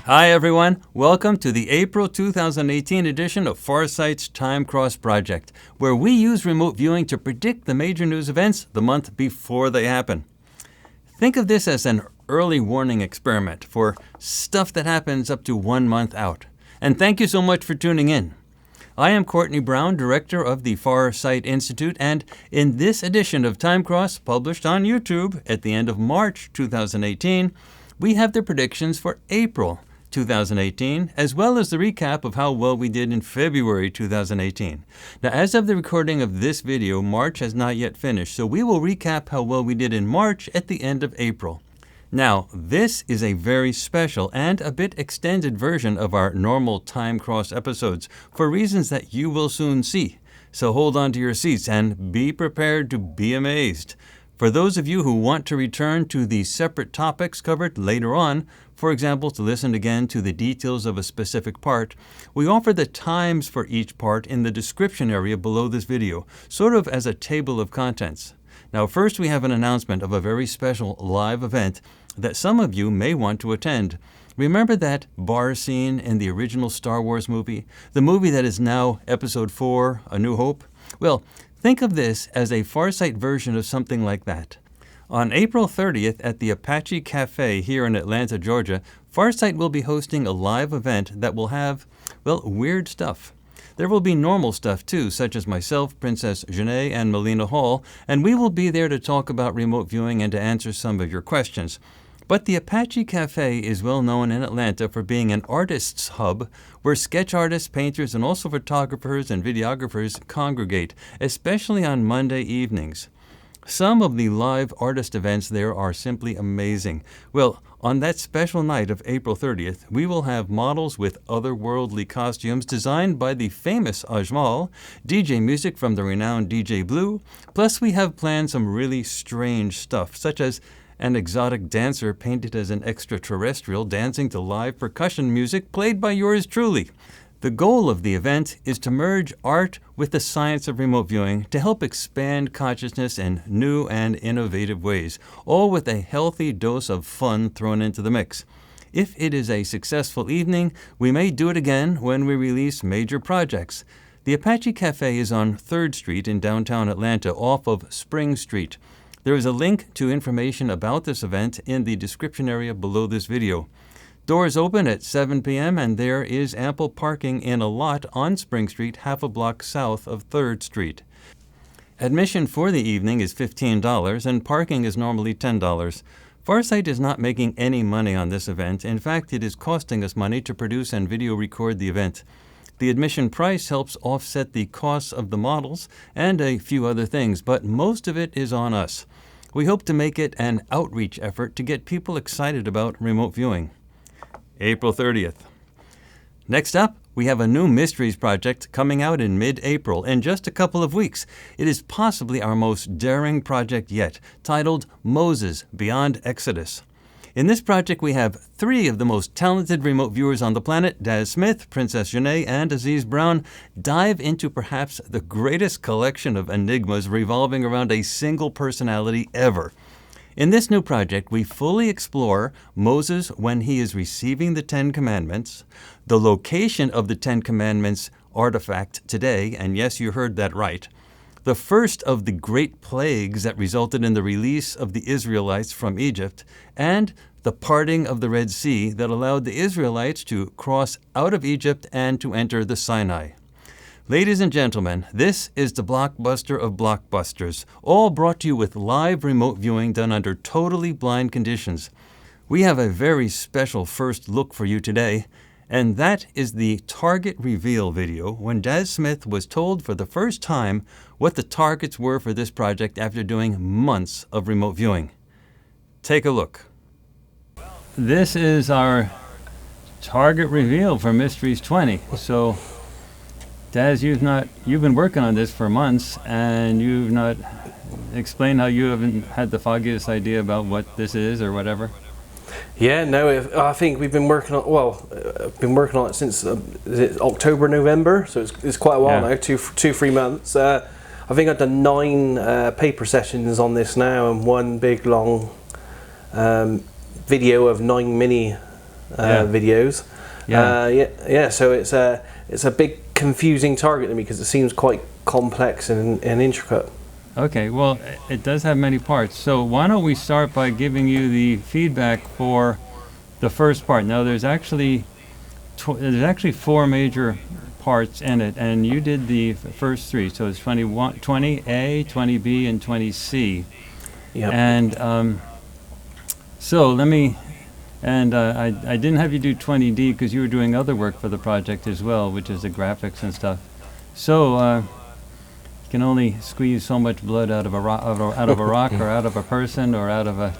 Hi everyone, welcome to the April 2018 edition of Farsight's Time Cross Project, where we use remote viewing to predict the major news events the month before they happen. Think of this as an early warning experiment for stuff that happens up to 1 month out. And thank you so much for tuning in. I am Courtney Brown, director of the Farsight Institute, and in this edition of Time Cross, published on YouTube at the end of March 2018, we have the predictions for April 2018, as well as the recap of how well we did in February 2018. Now, as of the recording of this video, March has not yet finished, so we will recap how well we did in March at the end of April. Now, this is a very special and a bit extended version of our normal Time Cross episodes for reasons that you will soon see. So hold on to your seats and be prepared to be amazed. For those of you who want to return to the separate topics covered later on, for example, to listen again to the details of a specific part, we offer the times for each part in the description area below this video, sort of as a table of contents. Now, first we have an announcement of a very special live event that some of you may want to attend. Remember that bar scene in the original Star Wars movie? The movie that is now Episode 4, A New Hope? Well, think of this as a Farsight version of something like that. On April 30th at the Apache Café here in Atlanta, Georgia, Farsight will be hosting a live event that will have, well, weird stuff. There will be normal stuff too, such as myself, Princess Janae, and Melina Hall, and we will be there to talk about remote viewing and to answer some of your questions. But the Apache Café is well known in Atlanta for being an artists' hub where sketch artists, painters, and also photographers and videographers congregate, especially on Monday evenings. Some of the live artist events there are simply amazing. Well, on that special night of April 30th, we will have models with otherworldly costumes designed by the famous Ajmal, DJ music from the renowned DJ Blue, plus we have planned some really strange stuff, such as an exotic dancer painted as an extraterrestrial dancing to live percussion music played by yours truly. The goal of the event is to merge art with the science of remote viewing to help expand consciousness in new and innovative ways, all with a healthy dose of fun thrown into the mix. If it is a successful evening, we may do it again when we release major projects. The Apache Café is on 3rd Street in downtown Atlanta off of Spring Street. There is a link to information about this event in the description area below this video. Doors open at 7 p.m. and there is ample parking in a lot on Spring Street, half a block south of 3rd Street. Admission for the evening is $15 and parking is normally $10. Farsight is not making any money on this event. In fact, it is costing us money to produce and video record the event. The admission price helps offset the costs of the models and a few other things, but most of it is on us. We hope to make it an outreach effort to get people excited about remote viewing. April 30th. Next up, we have a new mysteries project coming out in mid-April in just a couple of weeks. It is possibly our most daring project yet, titled Moses Beyond Exodus. In this project, we have 3 of the most talented remote viewers on the planet, Daz Smith, Princess Janae, and Aziz Brown, dive into perhaps the greatest collection of enigmas revolving around a single personality ever. In this new project, we fully explore Moses when he is receiving the 10 Commandments, the location of the 10 Commandments artifact today, and yes, you heard that right, the first of the great plagues that resulted in the release of the Israelites from Egypt, and the parting of the Red Sea that allowed the Israelites to cross out of Egypt and to enter the Sinai. Ladies and gentlemen, this is the blockbuster of blockbusters, all brought to you with live remote viewing done under totally blind conditions. We have a very special first look for you today, and that is the target reveal video when Daz Smith was told for the first time what the targets were for this project after doing months of remote viewing. Take a look. This is our target reveal for Mysteries 20. So, Daz, you've been working on this for months, and you've not explained how you haven't had the foggiest idea about what this is or whatever. Yeah, no, I think we've been working on. Well, I've been working on it since is it October, November. So it's quite a while now, 2-3 months. I think I've done 9 paper sessions on this now, and one big long video of 9 mini videos. Yeah. So it's a big confusing target to me because it seems quite complex and intricate. Okay, well, it does have many parts. So why don't we start by giving you the feedback for the first part. Now, there's actually 4 major parts in it, and you did the first 3. So it's 20A, 20B, and 20C. Yep. And so let me. And I didn't have you do 20D because you were doing other work for the project as well, which is the graphics and stuff. So you can only squeeze so much blood out of a rock, or out of a person, or out of a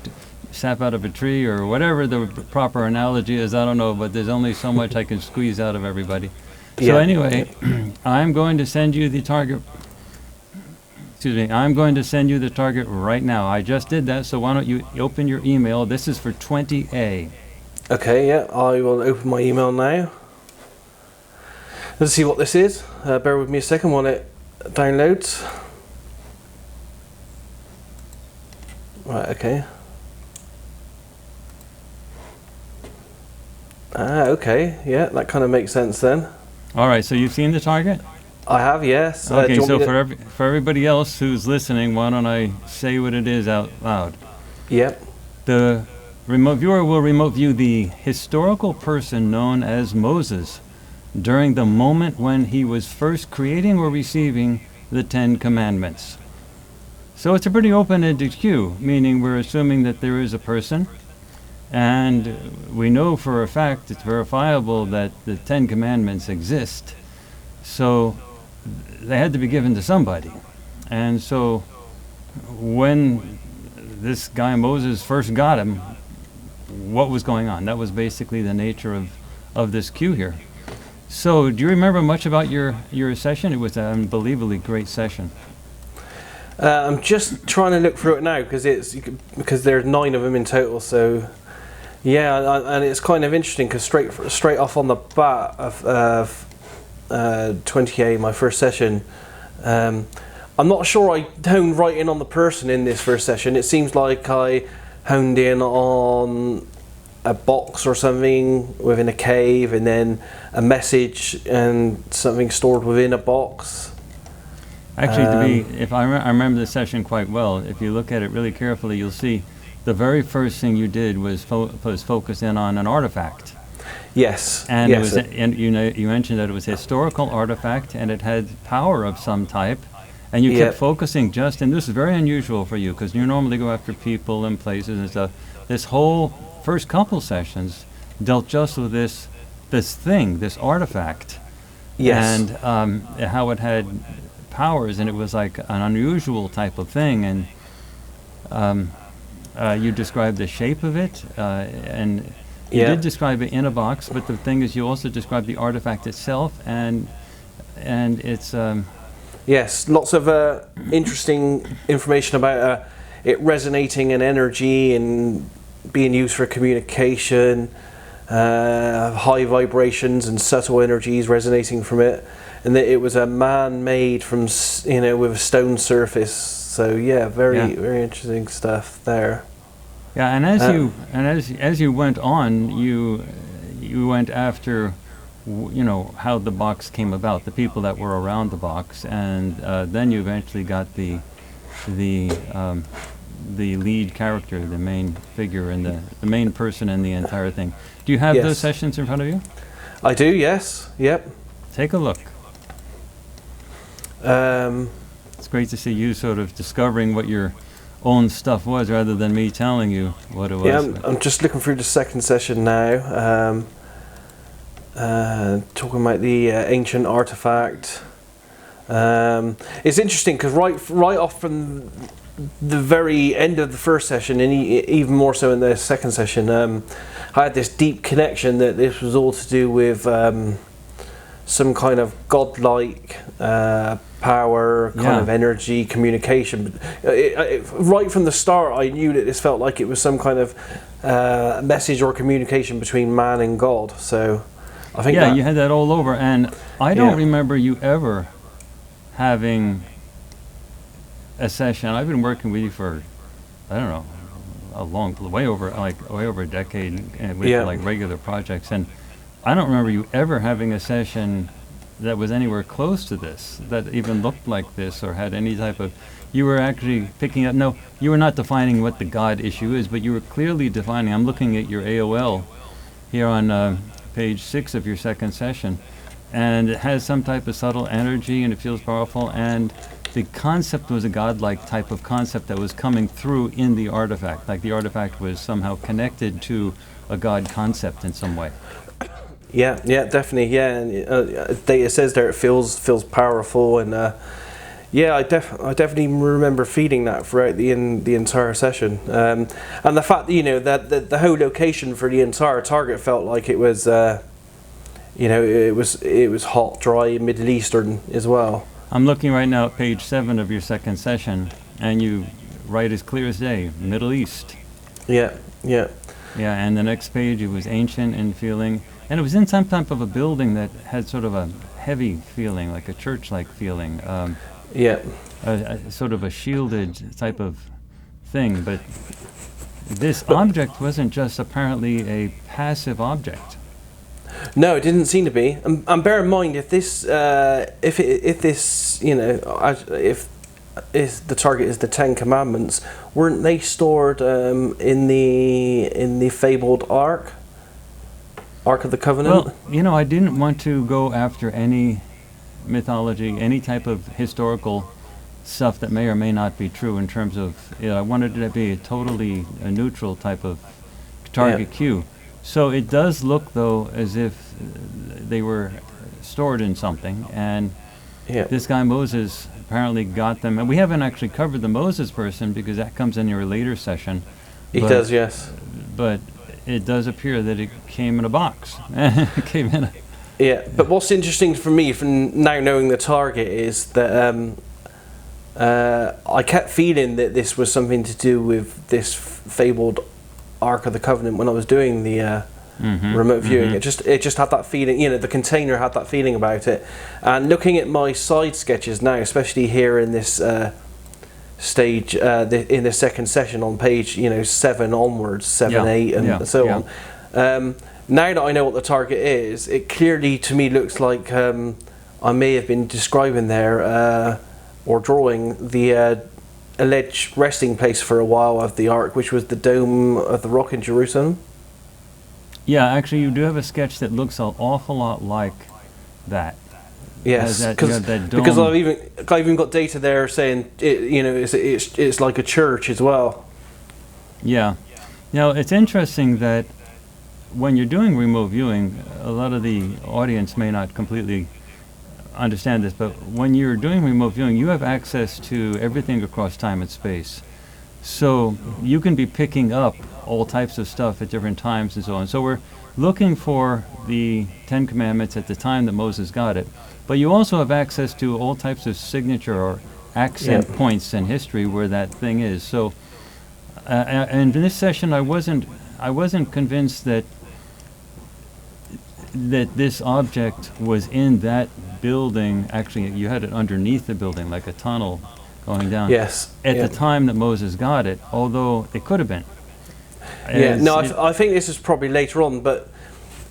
sap out of a tree, or whatever the proper analogy is. I don't know, but there's only so much I can squeeze out of everybody. So anyway, I'm going to send you the target. Excuse me, I'm going to send you the target right now. I just did that, so why don't you open your email. This is for 20A. Okay, yeah, I will open my email now. Let's see what this is. Bear with me a second while it downloads. Right, okay. Okay, yeah, that kind of makes sense then. All right, so you've seen the target? I have, yes. Okay, so for everybody else who's listening, why don't I say what it is out loud? Yep. The remote viewer will remote view the historical person known as Moses during the moment when he was first creating or receiving the 10 Commandments. So it's a pretty open-ended cue, meaning we're assuming that there is a person, and we know for a fact, it's verifiable, that the 10 Commandments exist. So they had to be given to somebody. And so when this guy Moses first got him, what was going on? That was basically the nature of this cue here. So do you remember much about your session? It was an unbelievably great session. I'm just trying to look through it now because there's 9 of them in total. So yeah, and it's kind of interesting because straight off on the bat of 20A, my first session, I'm not sure I honed right in on the person in this first session. It seems like I honed in on a box or something within a cave, and then a message and something stored within a box. Actually, if I remember the session quite well, if you look at it really carefully, you'll see the very first thing you did was focus in on an artifact. Yes. And yes. It was, and you mentioned that it was a historical artifact, and it had power of some type, and you kept focusing just, and this is very unusual for you because you normally go after people and places and stuff. This whole first couple sessions dealt just with this thing, this artifact, yes, and how it had powers, and it was like an unusual type of thing, and you described the shape of it, and you did describe it in a box, but the thing is you also described the artifact itself, and it's yes, lots of interesting information about it resonating in energy and being used for communication, high vibrations and subtle energies resonating from it, and that it was a man-made from with a stone surface. So yeah, very interesting stuff there. Yeah, and as you went on, you went after how the box came about, the people that were around the box, and then you eventually got the lead character, the main figure, and the main person in the entire thing. Do you have those sessions in front of you? I do. Yes. Yep. Take a look. It's great to see you sort of discovering what your own stuff was rather than me telling you what it was. Yeah, I'm just looking through the second session now, talking about the ancient artifact. It's interesting because right off from the very end of the first session, and even more so in the second session, I had this deep connection that this was all to do with some kind of godlike power, kind of energy, communication. Right from the start, I knew that this felt like it was some kind of message or communication between man and God. So I think you had that all over, and I don't remember you ever having a session. I've been working with you for, I don't know, a long, way over a decade with like regular projects. And I don't remember you ever having a session that was anywhere close to this, that even looked like this or had any type of. You were actually picking up. No, you were not defining what the God issue is, but you were clearly defining. I'm looking at your AOL here on page 6 of your second session, and it has some type of subtle energy, and it feels powerful. And the concept was a godlike type of concept that was coming through in the artifact, like the artifact was somehow connected to a God concept in some way. Yeah, definitely. Yeah, and it says there it feels powerful, and yeah, I definitely remember feeling that throughout the entire session, and the fact that the whole location for the entire target felt like it was, it was hot, dry, Middle Eastern as well. I'm looking right now at page 7 of your second session, and you write as clear as day, Middle East. Yeah. Yeah, and the next page, it was ancient in feeling, and it was in some type of a building that had sort of a heavy feeling, like a church-like feeling. A sort of a shielded type of thing, but this object wasn't just apparently a passive object. No, it didn't seem to be. And bear in mind, if this, if the target is the 10 Commandments, weren't they stored in the fabled Ark of the Covenant? Well, I didn't want to go after any mythology, any type of historical stuff that may or may not be true in terms of, I wanted it to be a neutral type of target cue. So it does look, though, as if they were stored in something, and this guy Moses apparently got them. And we haven't actually covered the Moses person because that comes in your later session. It does, yes. But it does appear that it came in a box. It came in a... Yeah, but what's interesting for me from now knowing the target is that I kept feeling that this was something to do with this fabled Ark of the Covenant when I was doing the remote viewing. It just had that feeling, the container had that feeling about it. And looking at my side sketches now, especially here in this stage, in the second session on page 7 onwards, 7, 8 and so on. Now that I know what the target is, it clearly to me looks like I may have been describing there or drawing the alleged resting place for a while of the Ark, which was the Dome of the Rock in Jerusalem. Yeah, actually you do have a sketch that looks an awful lot like that. Yes, because I've even got data there saying it's like a church as well. Yeah. Now it's interesting that when you're doing remote viewing, a lot of the audience may not completely understand this, but when you're doing remote viewing, you have access to everything across time and space. So you can be picking up all types of stuff at different times and so on. So we're looking for the 10 Commandments at the time that Moses got it, but you also have access to all types of signature or accent points in history where that thing is. So and in this session, I wasn't convinced that this object was in that building. Actually, you had it underneath the building, like a tunnel going down. Yes. At the time that Moses got it, although it could have been. I think this is probably later on, but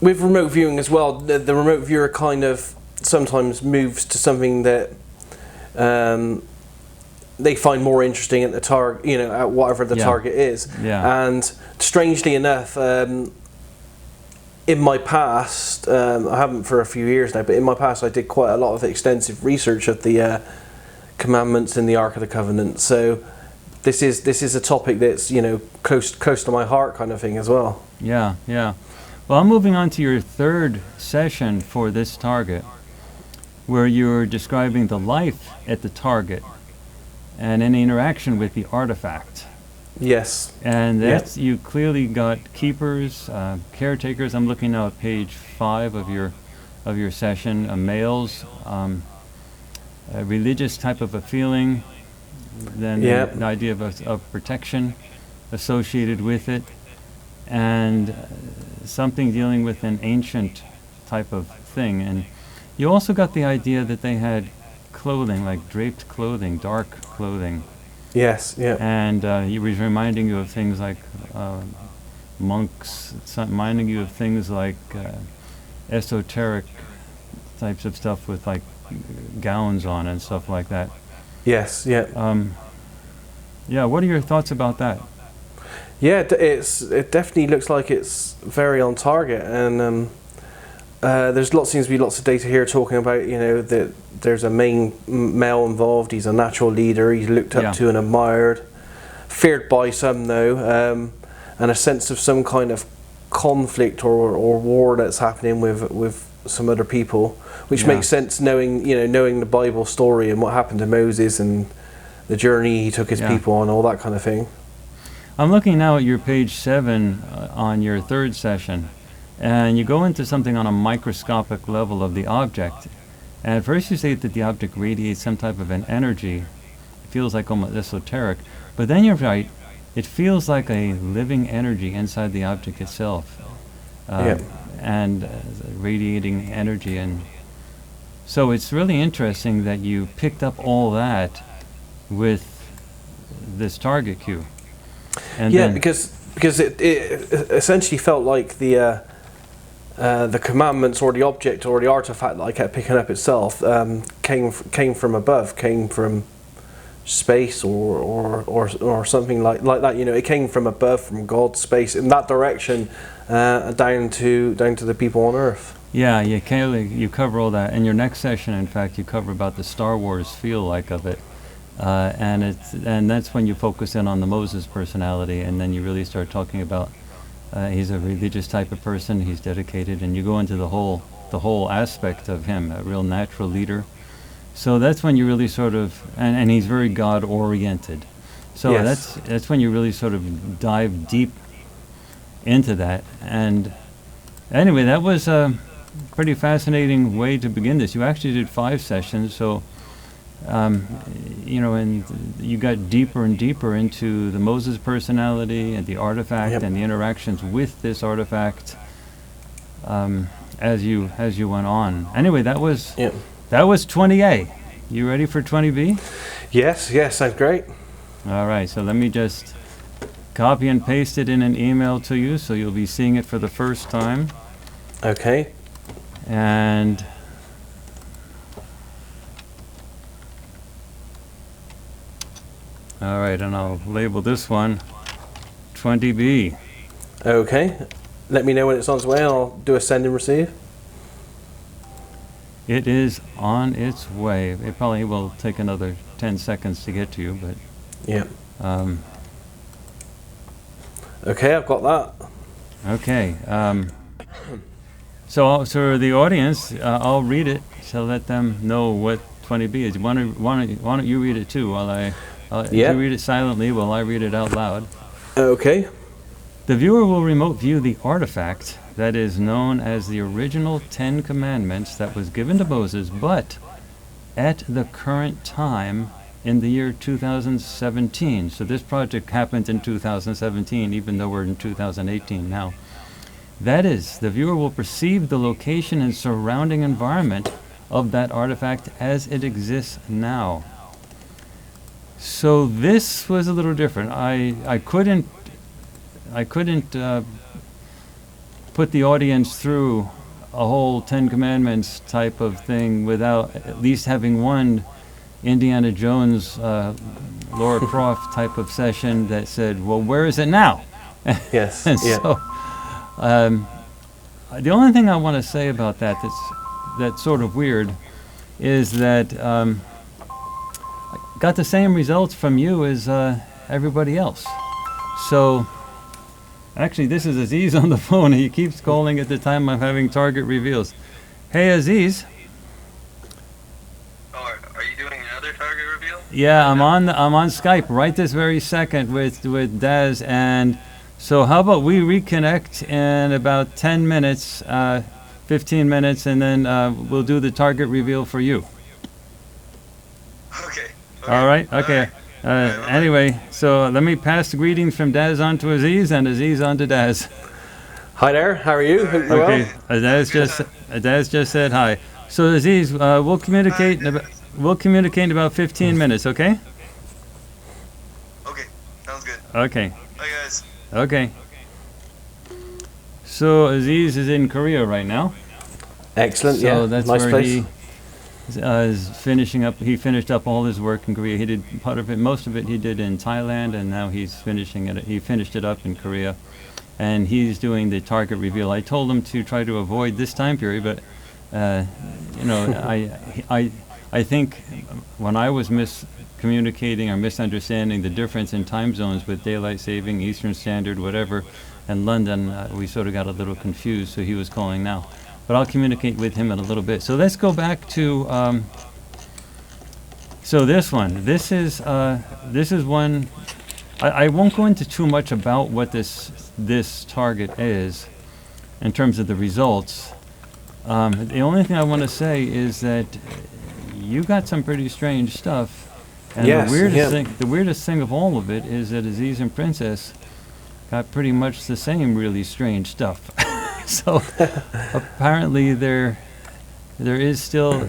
with remote viewing as well, the remote viewer kind of sometimes moves to something that they find more interesting at the target, at whatever the target is. Yeah. And strangely enough, in my past, I haven't for a few years now, but in my past I did quite a lot of extensive research of the commandments in the Ark of the Covenant. So this is a topic that's close to my heart, kind of thing as well. Yeah. Well, I'm moving on to your third session for this target, where you're describing the life at the target and any interaction with the artifact. Yes. And that's you clearly got keepers, caretakers. I'm looking now at page 5 of your session. Males, a religious type of a feeling. Then the idea of protection associated with it, and something dealing with an ancient type of thing. And you also got the idea that they had clothing, like draped clothing, dark clothing. Yes, yeah. And he was reminding you of things like monks, reminding you of things like esoteric types of stuff with like gowns on and stuff like that. Yes, yeah. Yeah, what are your thoughts about that? Yeah, it definitely looks like it's very on target, and seems to be lots of data here talking about, you know, that there's a main male involved. He's a natural leader. He's looked up to and admired, feared by some though, and a sense of some kind of conflict or war that's happening with some other people, which makes sense knowing the Bible story and what happened to Moses and the journey he took his people on, all that kind of thing. I'm looking now at your page 7 on your third session, and you go into something on a microscopic level of the object. And at first you say that the object radiates some type of an energy. It feels like almost esoteric. But then you're right, it feels like a living energy inside the object itself. And radiating energy. And so it's really interesting that you picked up all that with this target cue. And because it essentially felt like the commandments or the object or the artifact that I kept picking up itself came from above, came from space or something like that. You know, it came from above, from God's space, in that direction, down to the people on Earth. Yeah, you cover all that. In your next session, in fact, you cover about the Star Wars feel like of it. And that's when you focus in on the Moses personality, and then you really start talking about he's a religious type of person, he's dedicated, and you go into the whole aspect of him, a real natural leader. So that's when you really sort of, and he's very God oriented. So that's when you really sort of dive deep into that. And anyway, that was a pretty fascinating way to begin this. You actually did 5 sessions, so and you got deeper and deeper into the Moses personality and the artifact and the interactions with this artifact as you went on. Anyway, that was 20A. You ready for 20B? Yes, sounds great. All right, so let me just copy and paste it in an email to you, so you'll be seeing it for the first time. Okay. And all right, and I'll label this one 20B. Okay. Let me know when it's on its way, and I'll do a send and receive. It is on its way. It probably will take another 10 seconds to get to you, but... Yeah. Okay, I've got that. Okay. So the audience, I'll read it to let them know what 20B is. Why don't you read it too while you read it silently while I read it out loud. Okay. The viewer will remote view the artifact that is known as the original 10 Commandments that was given to Moses, but at the current time in the year 2017. So this project happened in 2017, even though we're in 2018 now. That is, the viewer will perceive the location and surrounding environment of that artifact as it exists now. So this was a little different. I couldn't put the audience through a whole 10 Commandments type of thing without at least having one Indiana Jones, Laura Croft type of session that said, well, where is it now? Yes. And so the only thing I want to say about that's sort of weird is that I got the same results from you as everybody else. So actually, this is Aziz on the phone. He keeps calling at the time I'm having target reveals. Hey, Aziz. Oh, are you doing another target reveal? Yeah, I'm on Skype right this very second with Daz, and so how about we reconnect in about 10 minutes, 15 minutes, and then we'll do the target reveal for you. Okay. All right. Okay. Anyway, so let me pass the greetings from Daz on to Aziz, and Aziz on to Daz. Hi there. How are you? Okay. Daz just said hi. So Aziz, we'll communicate in about 15 minutes. Okay. Okay. Bye, guys. Okay. So Aziz is in Korea right now. Excellent. So yeah, that's nice where place. he is finishing up. He finished up all his work in Korea. He did part of it, most of it he did in Thailand, and now he's finishing it. He finished it up in Korea, and he's doing the target reveal. I told him to try to avoid this time period, but I think when I was miscommunicating or misunderstanding the difference in time zones with daylight saving, Eastern Standard, whatever, and London, we sort of got a little confused. So he was calling now. But I'll communicate with him in a little bit. So let's go back to so this one. This is one. I won't go into too much about what this target is in terms of the results. The only thing I want to say is that you got some pretty strange stuff, and Yes, the weirdest thing of all of it is that Aziz and Princess got pretty much the same really strange stuff. So apparently there is still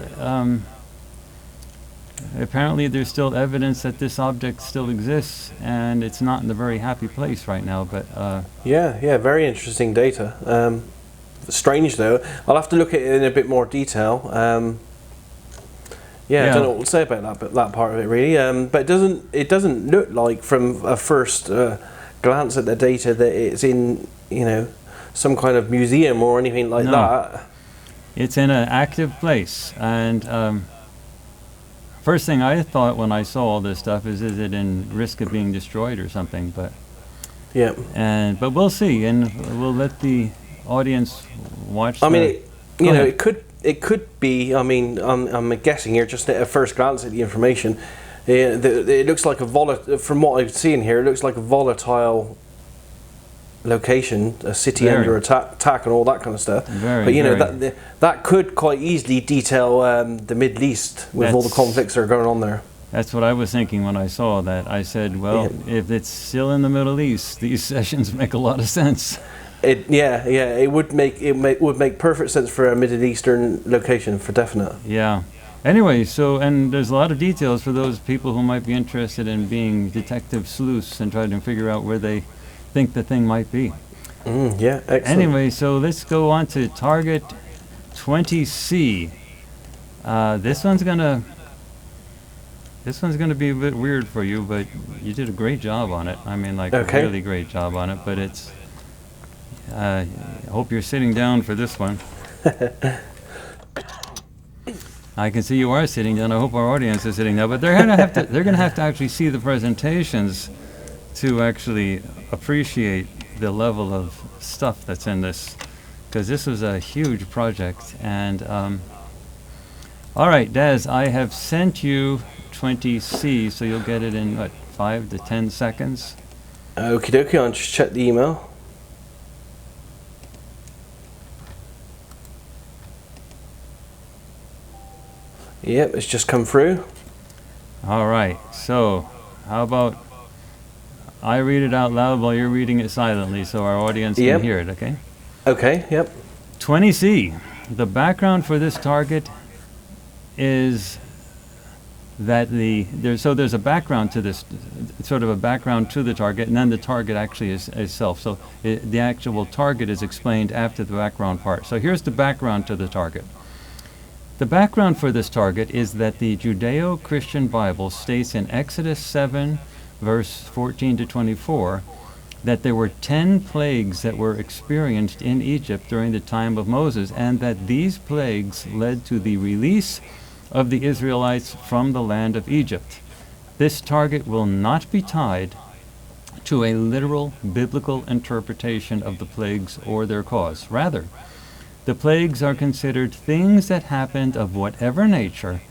there's still evidence that this object still exists, and it's not in a very happy place right now. But Yeah, very interesting data. Strange though. I'll have to look at it in a bit more detail. I don't know what to say about that part of it really. But it doesn't look like from a first glance at the data that it's in some kind of museum or anything like that. It's in an active place, and first thing I thought when I saw all this stuff is it in risk of being destroyed or something? But but we'll see, and we'll let the audience watch. I mean, it could be. I mean, I'm guessing here just at a first glance at the information. It looks like from what I've seen here, it looks like a volatile location, a city under attack and all that kind of stuff. But that could quite easily detail the Middle East with all the conflicts that are going on there. That's what I was thinking when I saw that. I said, well, if it's still in the Middle East, these sessions make a lot of sense. It would make perfect sense for a Middle Eastern location for definite. Yeah. Anyway, and there's a lot of details for those people who might be interested in being detective sleuths and trying to figure out where they think the thing might be. Excellent. Anyway, so let's go on to target 20C. This one's gonna be a bit weird for you, but you did a great job on it. I mean, a really great job on it. But it's. I hope you're sitting down for this one. I can see you are sitting down. I hope our audience is sitting down. But they're gonna have to actually see the presentations to actually appreciate the level of stuff that's in this, because this was a huge project. And all right, Daz, I have sent you 20C, so you'll get it in 5 to 10 seconds. Okie dokie, I'll just check the email. Yep, it's just come through. All right, so how about I read it out loud while you're reading it silently so our audience can hear it, okay? Okay, yep. 20C. The background for this target is that there's a background to this, sort of a background to the target, and then the target actually is itself. So the actual target is explained after the background part. So here's the background to the target. The background for this target is that the Judeo-Christian Bible states in Exodus 7, verse 14 to 24, that there were 10 plagues that were experienced in Egypt during the time of Moses, and that these plagues led to the release of the Israelites from the land of Egypt. This target will not be tied to a literal biblical interpretation of the plagues or their cause. Rather, the plagues are considered things that happened of whatever nature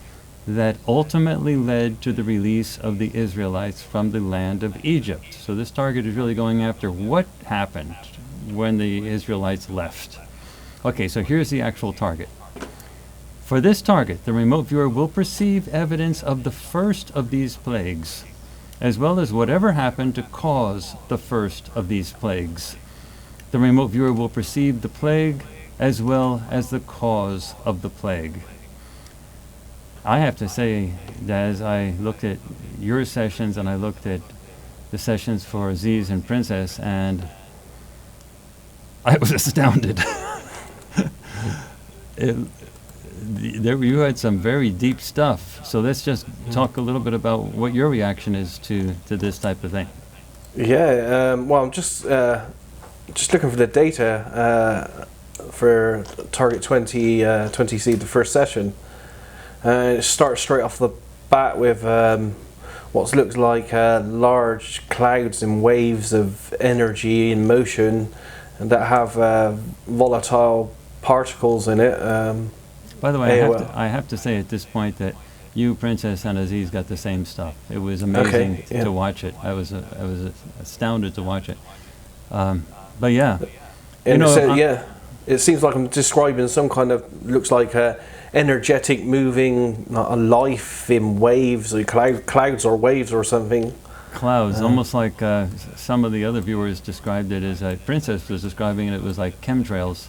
that ultimately led to the release of the Israelites from the land of Egypt. So this target is really going after what happened when the Israelites left. Okay, so here's the actual target. For this target, the remote viewer will perceive evidence of the first of these plagues, as well as whatever happened to cause the first of these plagues. The remote viewer will perceive the plague as well as the cause of the plague. I have to say that as I looked at your sessions and I looked at the sessions for Aziz and Princess, and I was astounded. You had some very deep stuff. So let's just talk a little bit about what your reaction is to this type of thing. Yeah, well, I'm just looking for the data for Target 20C, the first session. It starts straight off the bat with what looks like large clouds and waves of energy in motion, and that have volatile particles in it. By the way, I have to say at this point that you, Princess, and Aziz got the same stuff. It was amazing to watch it. I was astounded to watch it. But yeah, it seems like I'm describing some kind of, looks like energetic moving life in waves, or clouds or waves or something. Clouds, almost like some of the other viewers described it as, Princess was describing it was like chemtrails.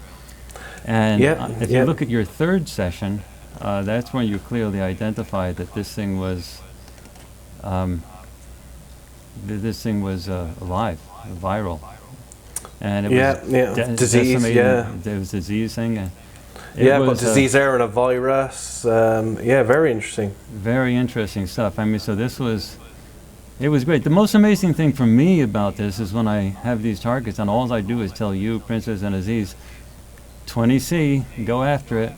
And if you look at your third session, that's when you clearly identified that this thing was alive, viral, and it was disease. There was disease thing. But disease there and a virus. Very interesting. Very interesting stuff. I mean, so it was great. The most amazing thing for me about this is when I have these targets, and all I do is tell you, Princess and Aziz, 20C, go after it.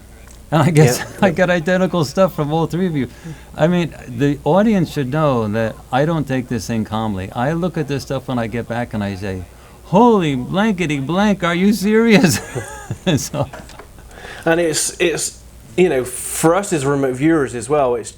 And I guess I got identical stuff from all three of you. I mean, the audience should know that I don't take this thing calmly. I look at this stuff when I get back and I say, holy blankety blank, are you serious? And it's for us as remote viewers as well, it's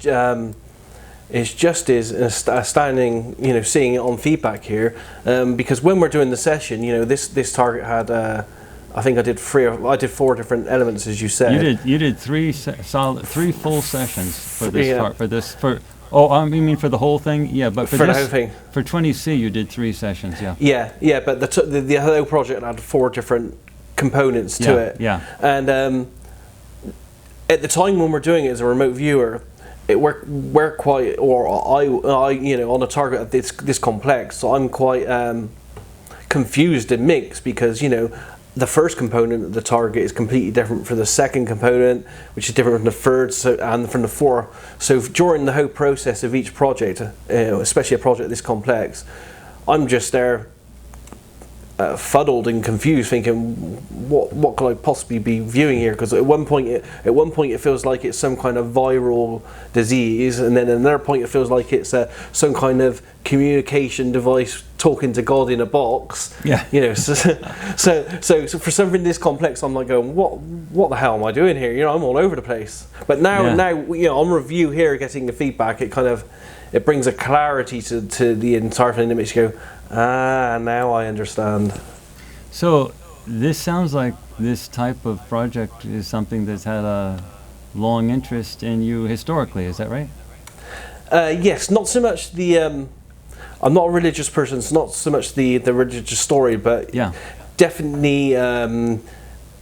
just as astounding, seeing it on feedback here, because when we're doing the session, this target had I think I did 4 different elements, as you said. You did three full sessions for this for the whole thing, but for the whole thing. For 20C you did 3 sessions, but the whole project had 4 different components to it. And at the time when we're doing it as a remote viewer, we're quite, or I on a target this complex, so I'm quite confused and mixed, because the first component of the target is completely different from the second component, which is different from the third, and from the fourth. So during the whole process of each project, especially a project this complex, I'm just there fuddled and confused, thinking, what could I possibly be viewing here? Because at one point it feels like it's some kind of viral disease, and then at another point it feels like it's some kind of communication device talking to God in a box. So for something this complex, I'm like going, what the hell am I doing here? I'm all over the place. But now on review here, getting the feedback, it brings a clarity to the entire thing that makes you go, now I understand. So this sounds like this type of project is something that's had a long interest in you historically, is that right? Yes, not so much the I'm not a religious person, it's not so much the religious story, but definitely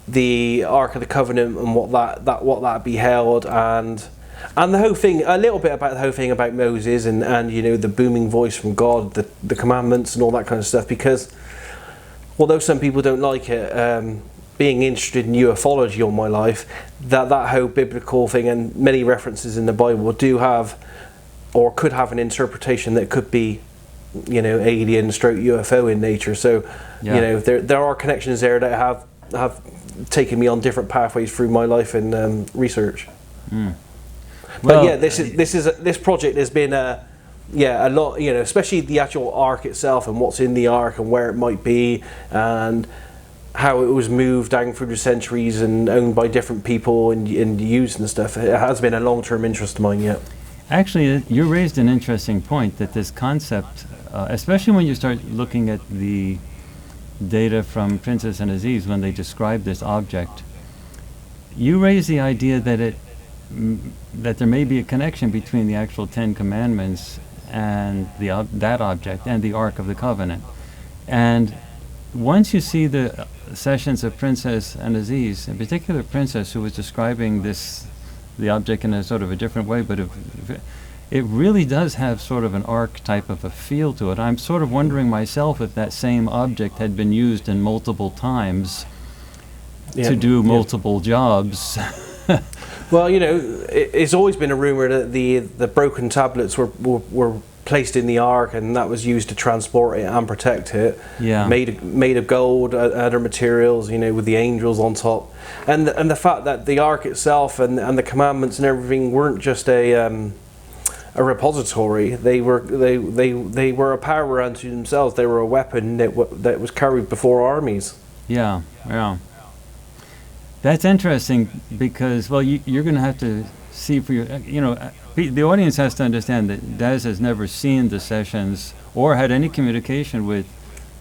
the Ark of the Covenant and what that beheld, and the whole thing, a little bit about the whole thing about Moses and the booming voice from God, the commandments and all that kind of stuff, because although some people don't like it, being interested in ufology all my life, that whole biblical thing and many references in the Bible do have, or could have, an interpretation that could be alien stroke UFO in nature. So there are connections there that have taken me on different pathways through my life and research. But this project has been a lot, especially the actual Ark itself and what's in the Ark and where it might be and how it was moved down through the centuries and owned by different people and used and stuff. It has been a long-term interest of mine. Actually, you raised an interesting point, that this concept, especially when you start looking at the data from Princess and Aziz when they describe this object, you raise the idea that that there may be a connection between the actual 10 Commandments and that object and the Ark of the Covenant. And once you see the sessions of Princess and Aziz, in particular Princess, who was describing the object in a sort of a different way, but it really does have sort of an archetype of a feel to it. I'm sort of wondering myself if that same object had been used in multiple times to do multiple jobs. Well, it's always been a rumor that the broken tablets were placed in the Ark, and that was used to transport it and protect it. Yeah. Made of gold, other materials, with the angels on top, and the fact that the Ark itself and the commandments and everything weren't just a repository. They were a power unto themselves. They were a weapon that was carried before armies. Yeah. That's interesting because, well, you're going to have to see for your, the audience has to understand that Daz has never seen the sessions or had any communication with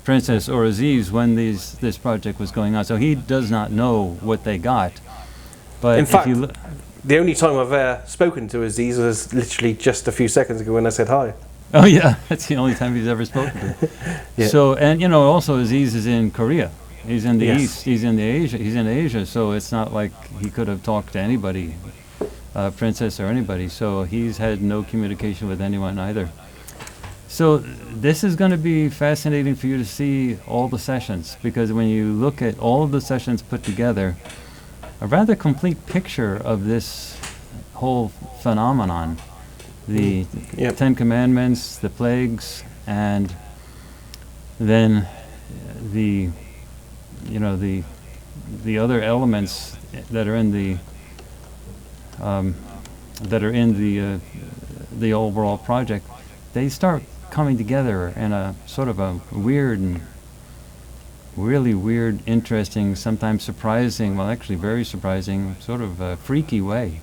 Princess or Aziz when this project was going on. So he does not know what they got. But in fact, the only time I've spoken to Aziz was literally just a few seconds ago when I said hi. Oh yeah, that's the only time he's ever spoken to. Yeah. So, and also Aziz is in Korea. He's in the Yes. East. He's in Asia. So it's not like he could have talked to anybody, Princess or anybody. So he's had no communication with anyone either. So this is going to be fascinating for you to see all the sessions, because when you look at all of the sessions put together, a rather complete picture of this whole phenomenon, the Ten Commandments, the plagues, and then the other elements that are in the overall project. They start coming together in a sort of a weird and really weird, interesting, sometimes surprising, well, actually very surprising, sort of a freaky way.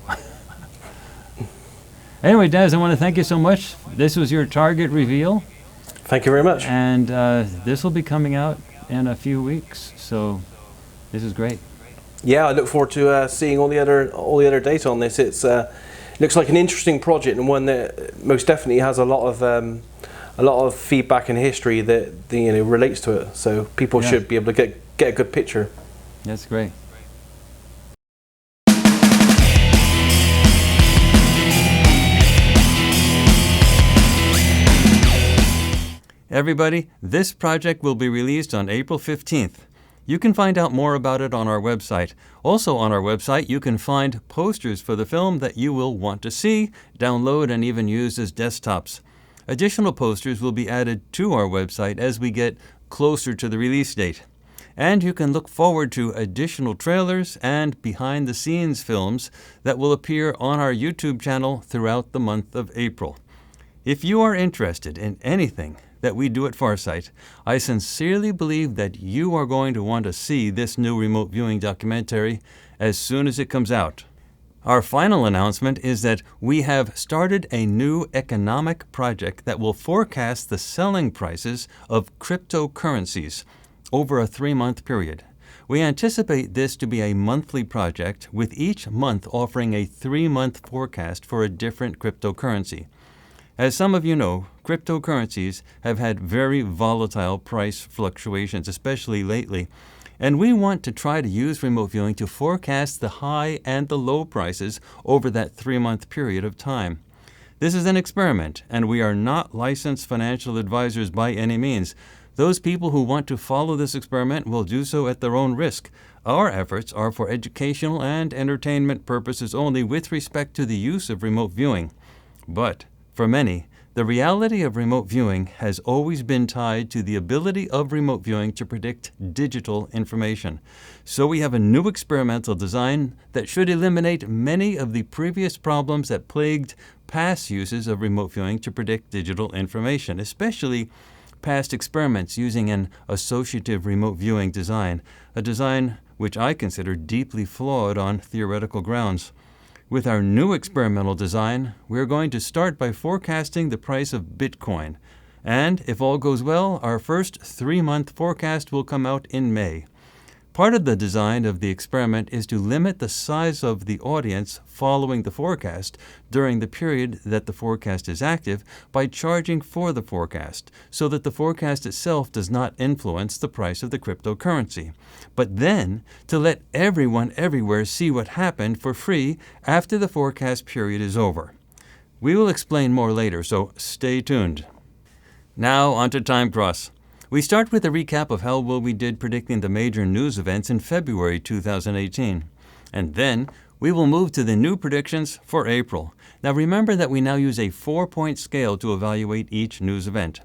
Anyway, Daz, I want to thank you so much. This was your target reveal. Thank you very much. And this will be coming out in a few weeks, so this is great. Yeah, I look forward to seeing all the other data on this. It's looks like an interesting project, and one that most definitely has a lot of feedback and history that relates to it. So people should be able to get a good picture. That's great. Everybody, this project will be released on April 15th. You can find out more about it on our website. Also on our website, you can find posters for the film that you will want to see, download, and even use as desktops. Additional posters will be added to our website as we get closer to the release date. And you can look forward to additional trailers and behind-the-scenes films that will appear on our YouTube channel throughout the month of April. If you are interested in anything that we do at Farsight, I sincerely believe that you are going to want to see this new remote viewing documentary as soon as it comes out. Our final announcement is that we have started a new economic project that will forecast the selling prices of cryptocurrencies over a 3-month period. We anticipate this to be a monthly project, with each month offering a 3-month forecast for a different cryptocurrency. As some of you know, cryptocurrencies have had very volatile price fluctuations, especially lately, and we want to try to use remote viewing to forecast the high and the low prices over that 3-month period of time. This is an experiment, and we are not licensed financial advisors by any means. Those people who want to follow this experiment will do so at their own risk. Our efforts are for educational and entertainment purposes only with respect to the use of remote viewing. But for many, the reality of remote viewing has always been tied to the ability of remote viewing to predict digital information. So we have a new experimental design that should eliminate many of the previous problems that plagued past uses of remote viewing to predict digital information, especially past experiments using an associative remote viewing design, a design which I consider deeply flawed on theoretical grounds. With our new experimental design, we're going to start by forecasting the price of Bitcoin. And if all goes well, our first 3-month forecast will come out in May. Part of the design of the experiment is to limit the size of the audience following the forecast during the period that the forecast is active by charging for the forecast, so that the forecast itself does not influence the price of the cryptocurrency. But then, to let everyone everywhere see what happened for free after the forecast period is over. We will explain more later, so stay tuned. Now on to Time Cross. We start with a recap of how well we did predicting the major news events in February 2018. And then we will move to the new predictions for April. Now remember that we now use a 4-point scale to evaluate each news event.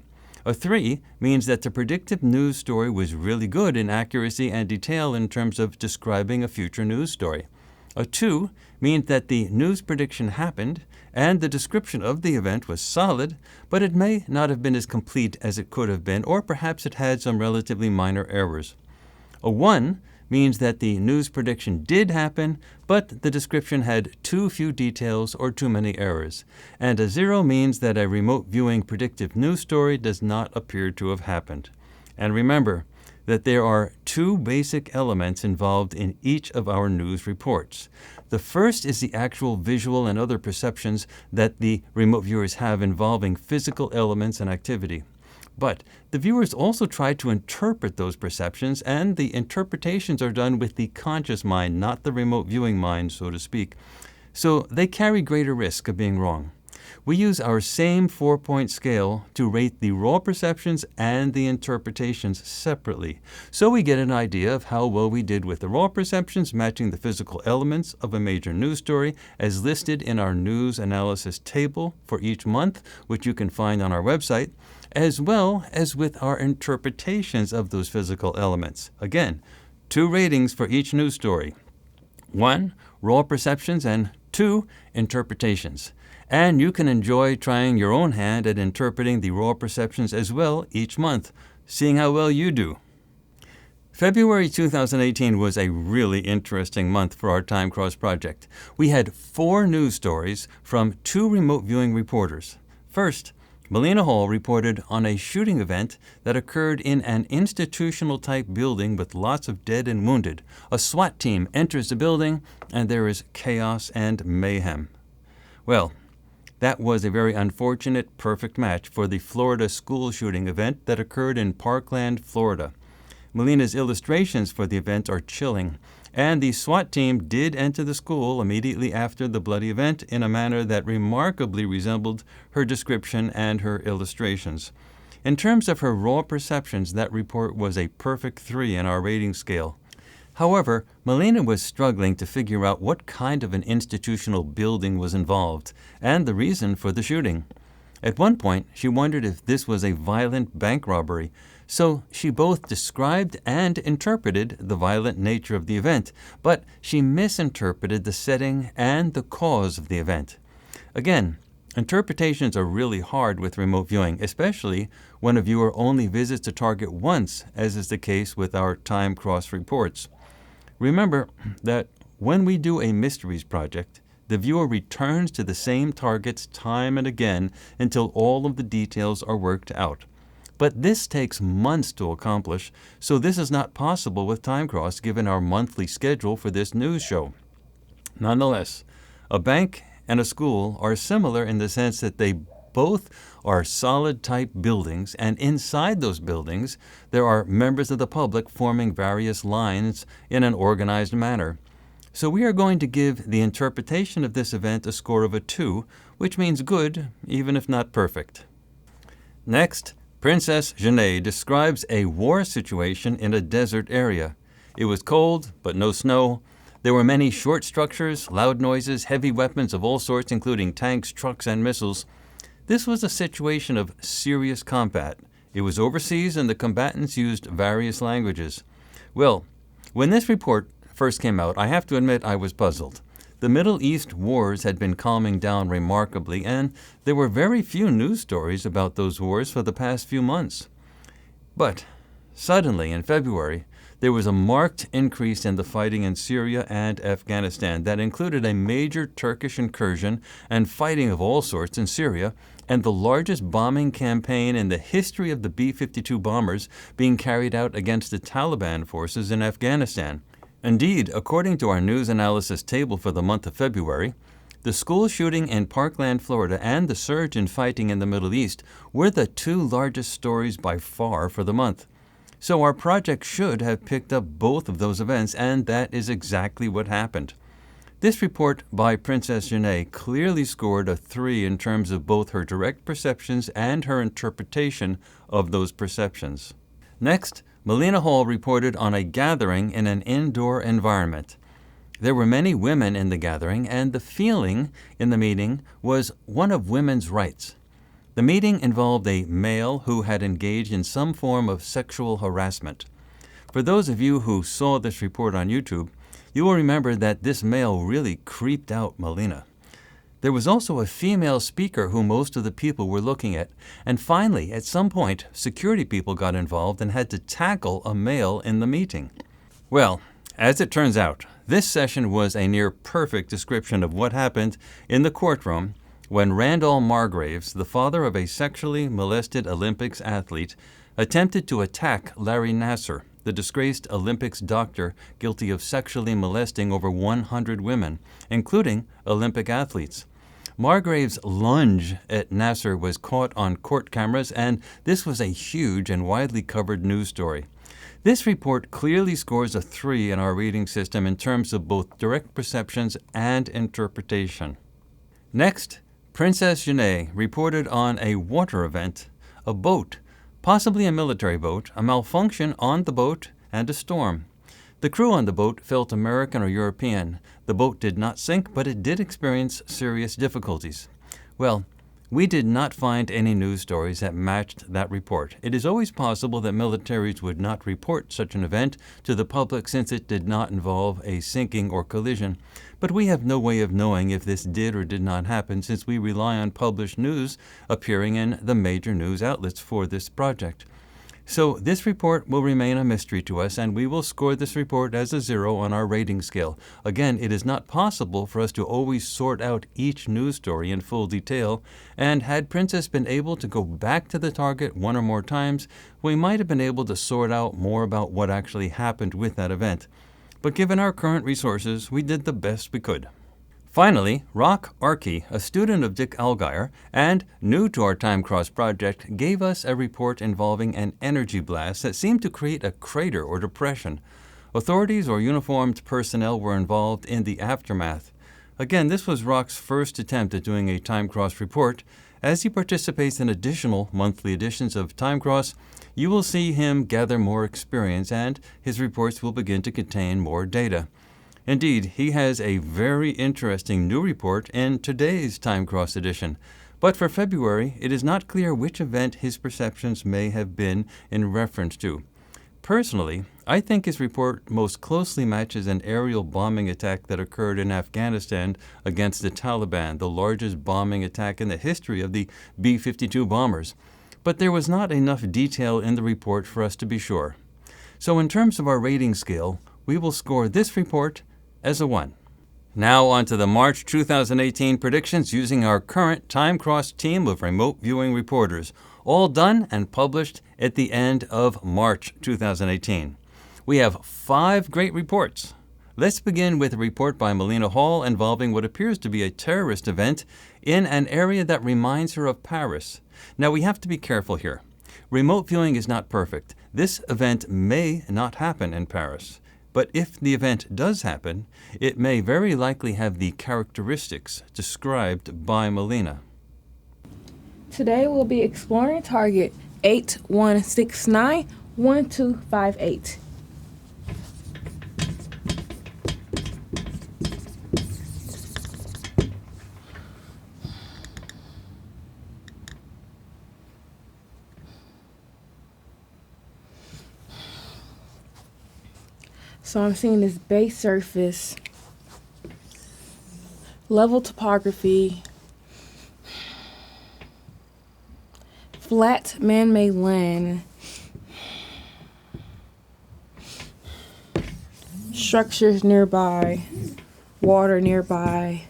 A 3 means that the predictive news story was really good in accuracy and detail in terms of describing a future news story. A 2 means that the news prediction happened and the description of the event was solid, but it may not have been as complete as it could have been, or perhaps it had some relatively minor errors. A 1 means that the news prediction did happen, but the description had too few details or too many errors. And a 0 means that a remote viewing predictive news story does not appear to have happened. And remember that there are 2 basic elements involved in each of our news reports. The first is the actual visual and other perceptions that the remote viewers have involving physical elements and activity. But the viewers also try to interpret those perceptions, and the interpretations are done with the conscious mind, not the remote viewing mind, so to speak. So they carry greater risk of being wrong. We use our same 4-point scale to rate the raw perceptions and the interpretations separately, so we get an idea of how well we did with the raw perceptions matching the physical elements of a major news story as listed in our news analysis table for each month, which you can find on our website, as well as with our interpretations of those physical elements. Again, 2 ratings for each news story. 1, raw perceptions, and 2, interpretations. And you can enjoy trying your own hand at interpreting the raw perceptions as well each month, seeing how well you do. February 2018 was a really interesting month for our Time Cross project. We had 4 news stories from 2 remote viewing reporters. First, Melina Hall reported on a shooting event that occurred in an institutional-type building with lots of dead and wounded. A SWAT team enters the building, and there is chaos and mayhem. Well, that was a very unfortunate perfect match for the Florida school shooting event that occurred in Parkland, Florida. Melina's illustrations for the event are chilling, and the SWAT team did enter the school immediately after the bloody event in a manner that remarkably resembled her description and her illustrations. In terms of her raw perceptions, that report was a perfect 3 in our rating scale. However, Melina was struggling to figure out what kind of an institutional building was involved and the reason for the shooting. At one point, she wondered if this was a violent bank robbery, so she both described and interpreted the violent nature of the event, but she misinterpreted the setting and the cause of the event. Again, interpretations are really hard with remote viewing, especially when a viewer only visits a target once, as is the case with our Time Cross reports. Remember that when we do a mysteries project, the viewer returns to the same targets time and again until all of the details are worked out. But this takes months to accomplish, so this is not possible with Time Cross given our monthly schedule for this news show. Nonetheless, a bank and a school are similar in the sense that they both are solid-type buildings, and inside those buildings there are members of the public forming various lines in an organized manner. So we are going to give the interpretation of this event a score of a 2, which means good, even if not perfect. Next, Princess Janae describes a war situation in a desert area. It was cold, but no snow. There were many short structures, loud noises, heavy weapons of all sorts, including tanks, trucks, and missiles. This was a situation of serious combat. It was overseas, and the combatants used various languages. Well, when this report first came out, I have to admit I was puzzled. The Middle East wars had been calming down remarkably, and there were very few news stories about those wars for the past few months. But suddenly, in February, there was a marked increase in the fighting in Syria and Afghanistan that included a major Turkish incursion and fighting of all sorts in Syria, and the largest bombing campaign in the history of the B-52 bombers being carried out against the Taliban forces in Afghanistan. Indeed, according to our news analysis table for the month of February, the school shooting in Parkland, Florida, and the surge in fighting in the Middle East were the 2 largest stories by far for the month. So our project should have picked up both of those events, and that is exactly what happened. This report by Princess Janae clearly scored a 3 in terms of both her direct perceptions and her interpretation of those perceptions. Next, Melina Hall reported on a gathering in an indoor environment. There were many women in the gathering, and the feeling in the meeting was one of women's rights. The meeting involved a male who had engaged in some form of sexual harassment. For those of you who saw this report on YouTube, you will remember that this male really creeped out Melina. There was also a female speaker who most of the people were looking at, and finally, at some point, security people got involved and had to tackle a male in the meeting. Well, as it turns out, this session was a near perfect description of what happened in the courtroom when Randall Margraves, the father of a sexually molested Olympics athlete, attempted to attack Larry Nassar, the disgraced Olympics doctor guilty of sexually molesting over 100 women, including Olympic athletes. Margraves' lunge at Nassar was caught on court cameras, and this was a huge and widely covered news story. This report clearly scores a 3 in our reading system in terms of both direct perceptions and interpretation. Next, Princess Janae reported on a water event, a boat, possibly a military boat, a malfunction on the boat, and a storm. The crew on the boat felt American or European. The boat did not sink, but it did experience serious difficulties. Well, we did not find any news stories that matched that report. It is always possible that militaries would not report such an event to the public since it did not involve a sinking or collision. But we have no way of knowing if this did or did not happen since we rely on published news appearing in the major news outlets for this project. So this report will remain a mystery to us, and we will score this report as a 0 on our rating scale. Again, it is not possible for us to always sort out each news story in full detail, and had Princess been able to go back to the target 1 or more times, we might have been able to sort out more about what actually happened with that event. But given our current resources, we did the best we could. Finally, Rock Arkey, a student of Dick Allgaier and new to our Time Cross project, gave us a report involving an energy blast that seemed to create a crater or depression. Authorities or uniformed personnel were involved in the aftermath. Again, this was Rock's first attempt at doing a Time Cross report. As he participates in additional monthly editions of Time Cross, you will see him gather more experience, and his reports will begin to contain more data. Indeed, he has a very interesting new report in today's Time Cross edition. But for February, it is not clear which event his perceptions may have been in reference to. Personally, I think his report most closely matches an aerial bombing attack that occurred in Afghanistan against the Taliban, the largest bombing attack in the history of the B-52 bombers. But there was not enough detail in the report for us to be sure. So in terms of our rating scale, we will score this report as a 1. Now on to the March 2018 predictions using our current Time Cross team of remote viewing reporters, all done and published at the end of March 2018. We have 5 great reports. Let's begin with a report by Melina Hall involving what appears to be a terrorist event in an area that reminds her of Paris. Now we have to be careful here. Remote viewing is not perfect. This event may not happen in Paris. But if the event does happen, it may very likely have the characteristics described by Melina. Today we'll be exploring target 81691258. So I'm seeing this base surface, level topography, flat man-made land, structures nearby, water nearby.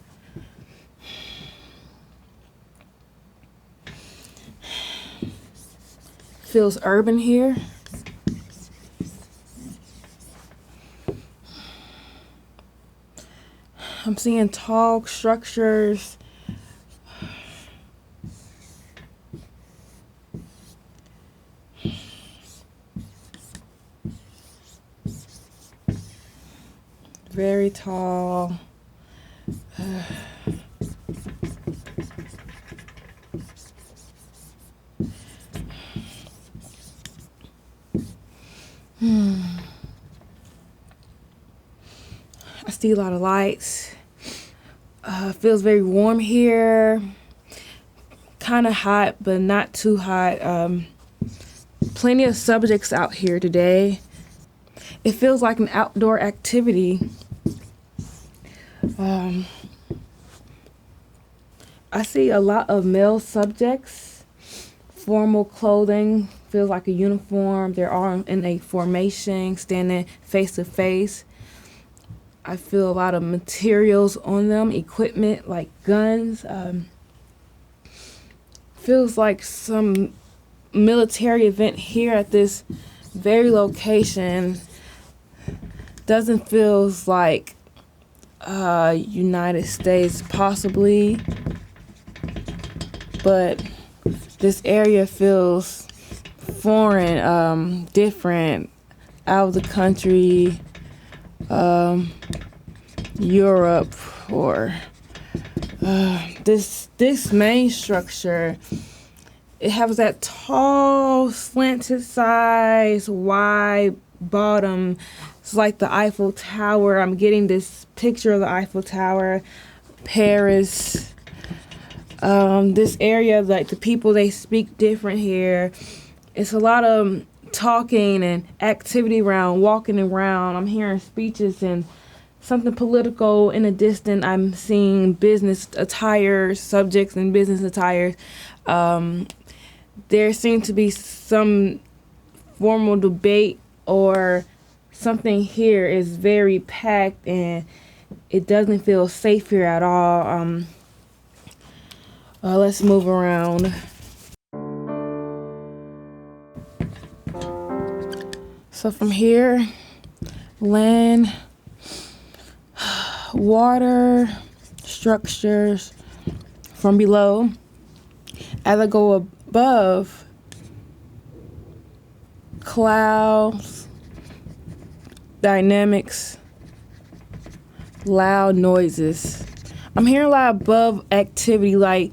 Feels urban here. I'm seeing tall structures. Very tall. I see a lot of lights. Feels very warm here. Kind of hot, but not too hot. Plenty of subjects out here today. It feels like an outdoor activity. I see a lot of male subjects. Formal clothing, feels like a uniform. They're all in a formation, standing face to face. I feel a lot of materials on them, equipment like guns. Feels like some military event here at this very location. Doesn't feel like United States possibly, but this area feels foreign, different, out of the country, Europe, or this main structure. It has that tall, slanted sides, wide bottom. It's like the Eiffel Tower. I'm getting this picture of the Eiffel Tower, Paris. This area, like the people, they speak different here. It's a lot of talking and activity around, walking around. I'm hearing speeches and something political in the distance. I'm seeing business attire, subjects in business attire. There seems to be some formal debate or something here is very packed and it doesn't feel safe here at all. Let's move around. So from here, land, water, structures from below. As I go above, clouds, dynamics, loud noises. I'm hearing a lot of above activity, like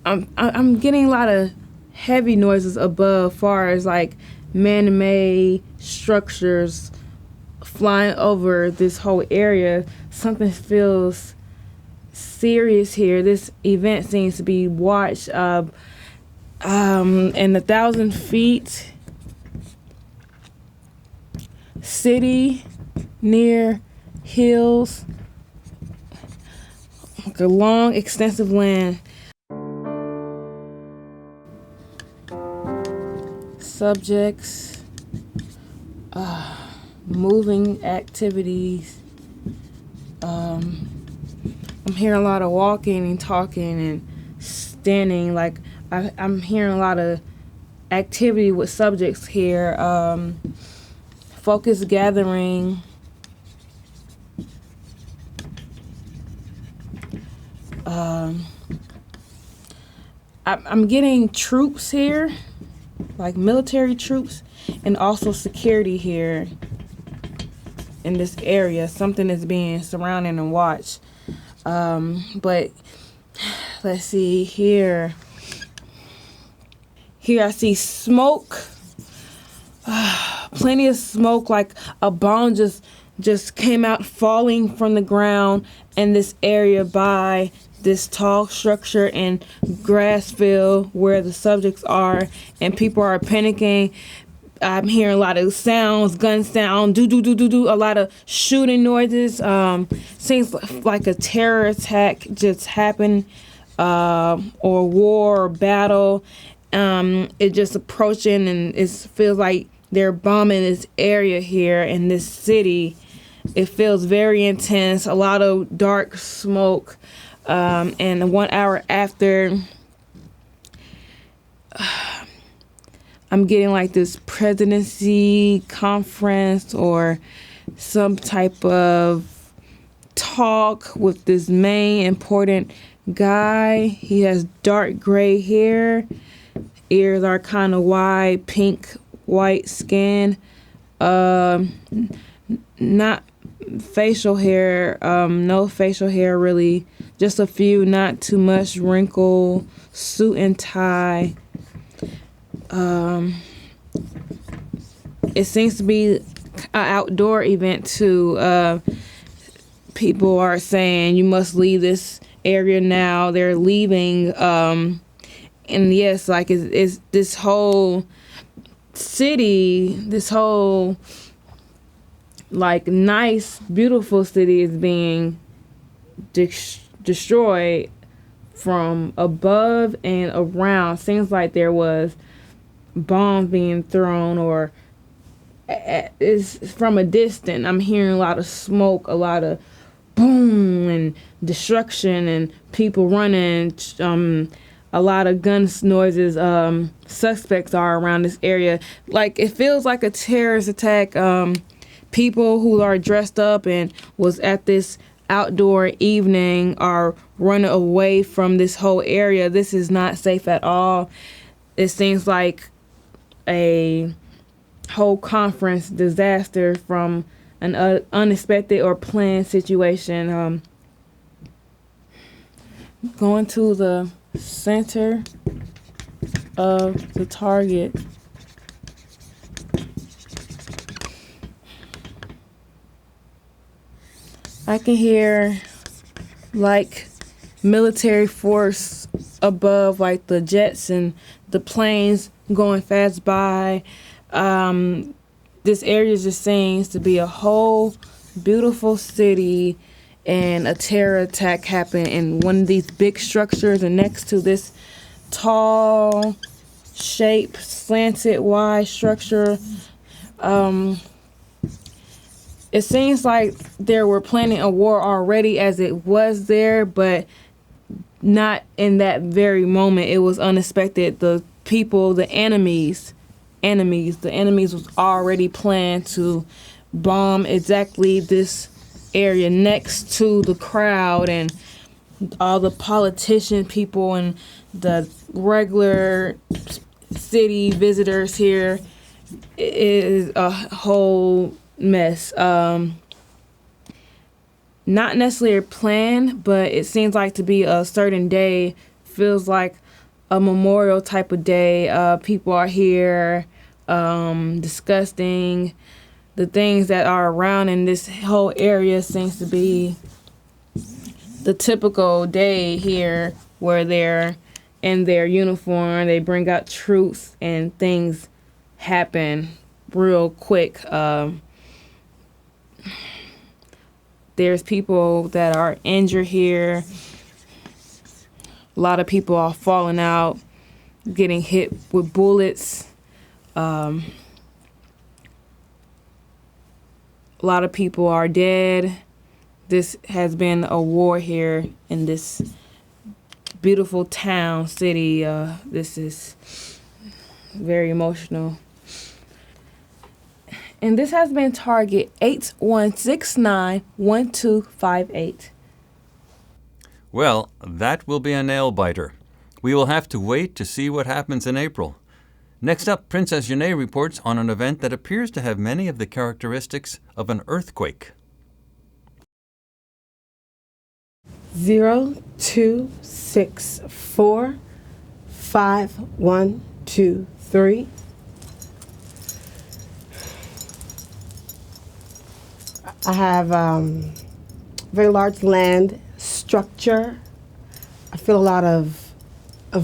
I'm getting a lot of heavy noises above, far as like man-made structures flying over this whole area. Something feels serious here. This event seems to be watched and 1,000 feet. City near hills, like a long, extensive land. Subjects, moving activities. I'm hearing a lot of walking and talking and standing. Like I'm hearing a lot of activity with subjects here. Focus gathering. I'm getting troops here, like military troops, and also security here in this area. Something is being surrounded and watched. But let's see here. Here I see smoke. Plenty of smoke, like a bomb just came out falling from the ground in this area by this tall structure and grass field where the subjects are, and people are panicking. I'm hearing a lot of sounds, gun sound, do, a lot of shooting noises. Seems like a terror attack just happened, or war or battle. It just approaching, and it feels like they're bombing this area here in this city. It feels very intense, a lot of dark smoke. And 1 hour after, I'm getting like this presidency conference or some type of talk with this main important guy. He has dark gray hair. Ears are kind of wide, pink, white skin. Not facial hair, no facial hair really, just a few, not too much wrinkle, suit and tie. It seems to be an outdoor event too. People are saying you must leave this area now. They're leaving, and yes, like it's this whole city, this whole like nice, beautiful city is being destroyed from above and around. Seems like there was bombs being thrown, or it's from a distance. I'm hearing a lot of smoke, a lot of boom and destruction, and people running. A lot of guns noises. Suspects are around this area. Like it feels like a terrorist attack. People who are dressed up and was at this outdoor evening are running away from this whole area. This is not safe at all. It seems like a whole conference disaster from an unexpected or planned situation. Going to the center of the target. I can hear like military force above, like the jets and the planes going fast by. This area just seems to be a whole beautiful city, and a terror attack happened in one of these big structures, and next to this tall shaped slanted wide structure. It seems like they were planning a war already as it was there, but not in that very moment. It was unexpected. The people, the enemies was already planned to bomb exactly this area next to the crowd and all the politician people and the regular city visitors here. It is a whole mess. Not necessarily a plan, but it seems like to be a certain day. Feels like a memorial type of day. People are here discussing the things that are around in this whole area. Seems to be the typical day here where they're in their uniform, they bring out troops and things happen real quick. There's people that are injured here. A lot of people are falling out, getting hit with bullets. A lot of people are dead. This has been a war here in this beautiful town, city. This is very emotional. And this has been Target 81691258. Well, that will be a nail-biter. We will have to wait to see what happens in April. Next up, Princess Janae reports on an event that appears to have many of the characteristics of an earthquake. 02645123. I have very large land structure. I feel a lot of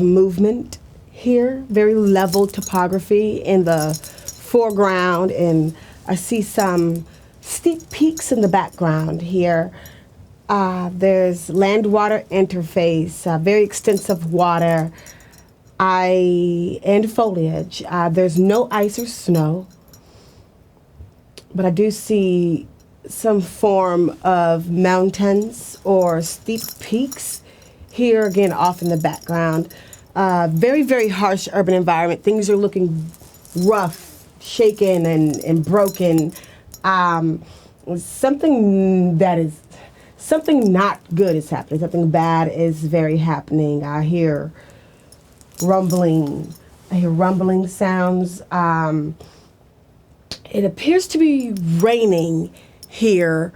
movement here, very level topography in the foreground, and I see some steep peaks in the background here. There's land-water interface, very extensive water and foliage. There's no ice or snow, but I do see some form of mountains or steep peaks here again off in the background. Very, very harsh urban environment. Things are looking rough, shaken, and broken. Something not good is happening. Something bad is very happening. I hear rumbling sounds. It appears to be raining here.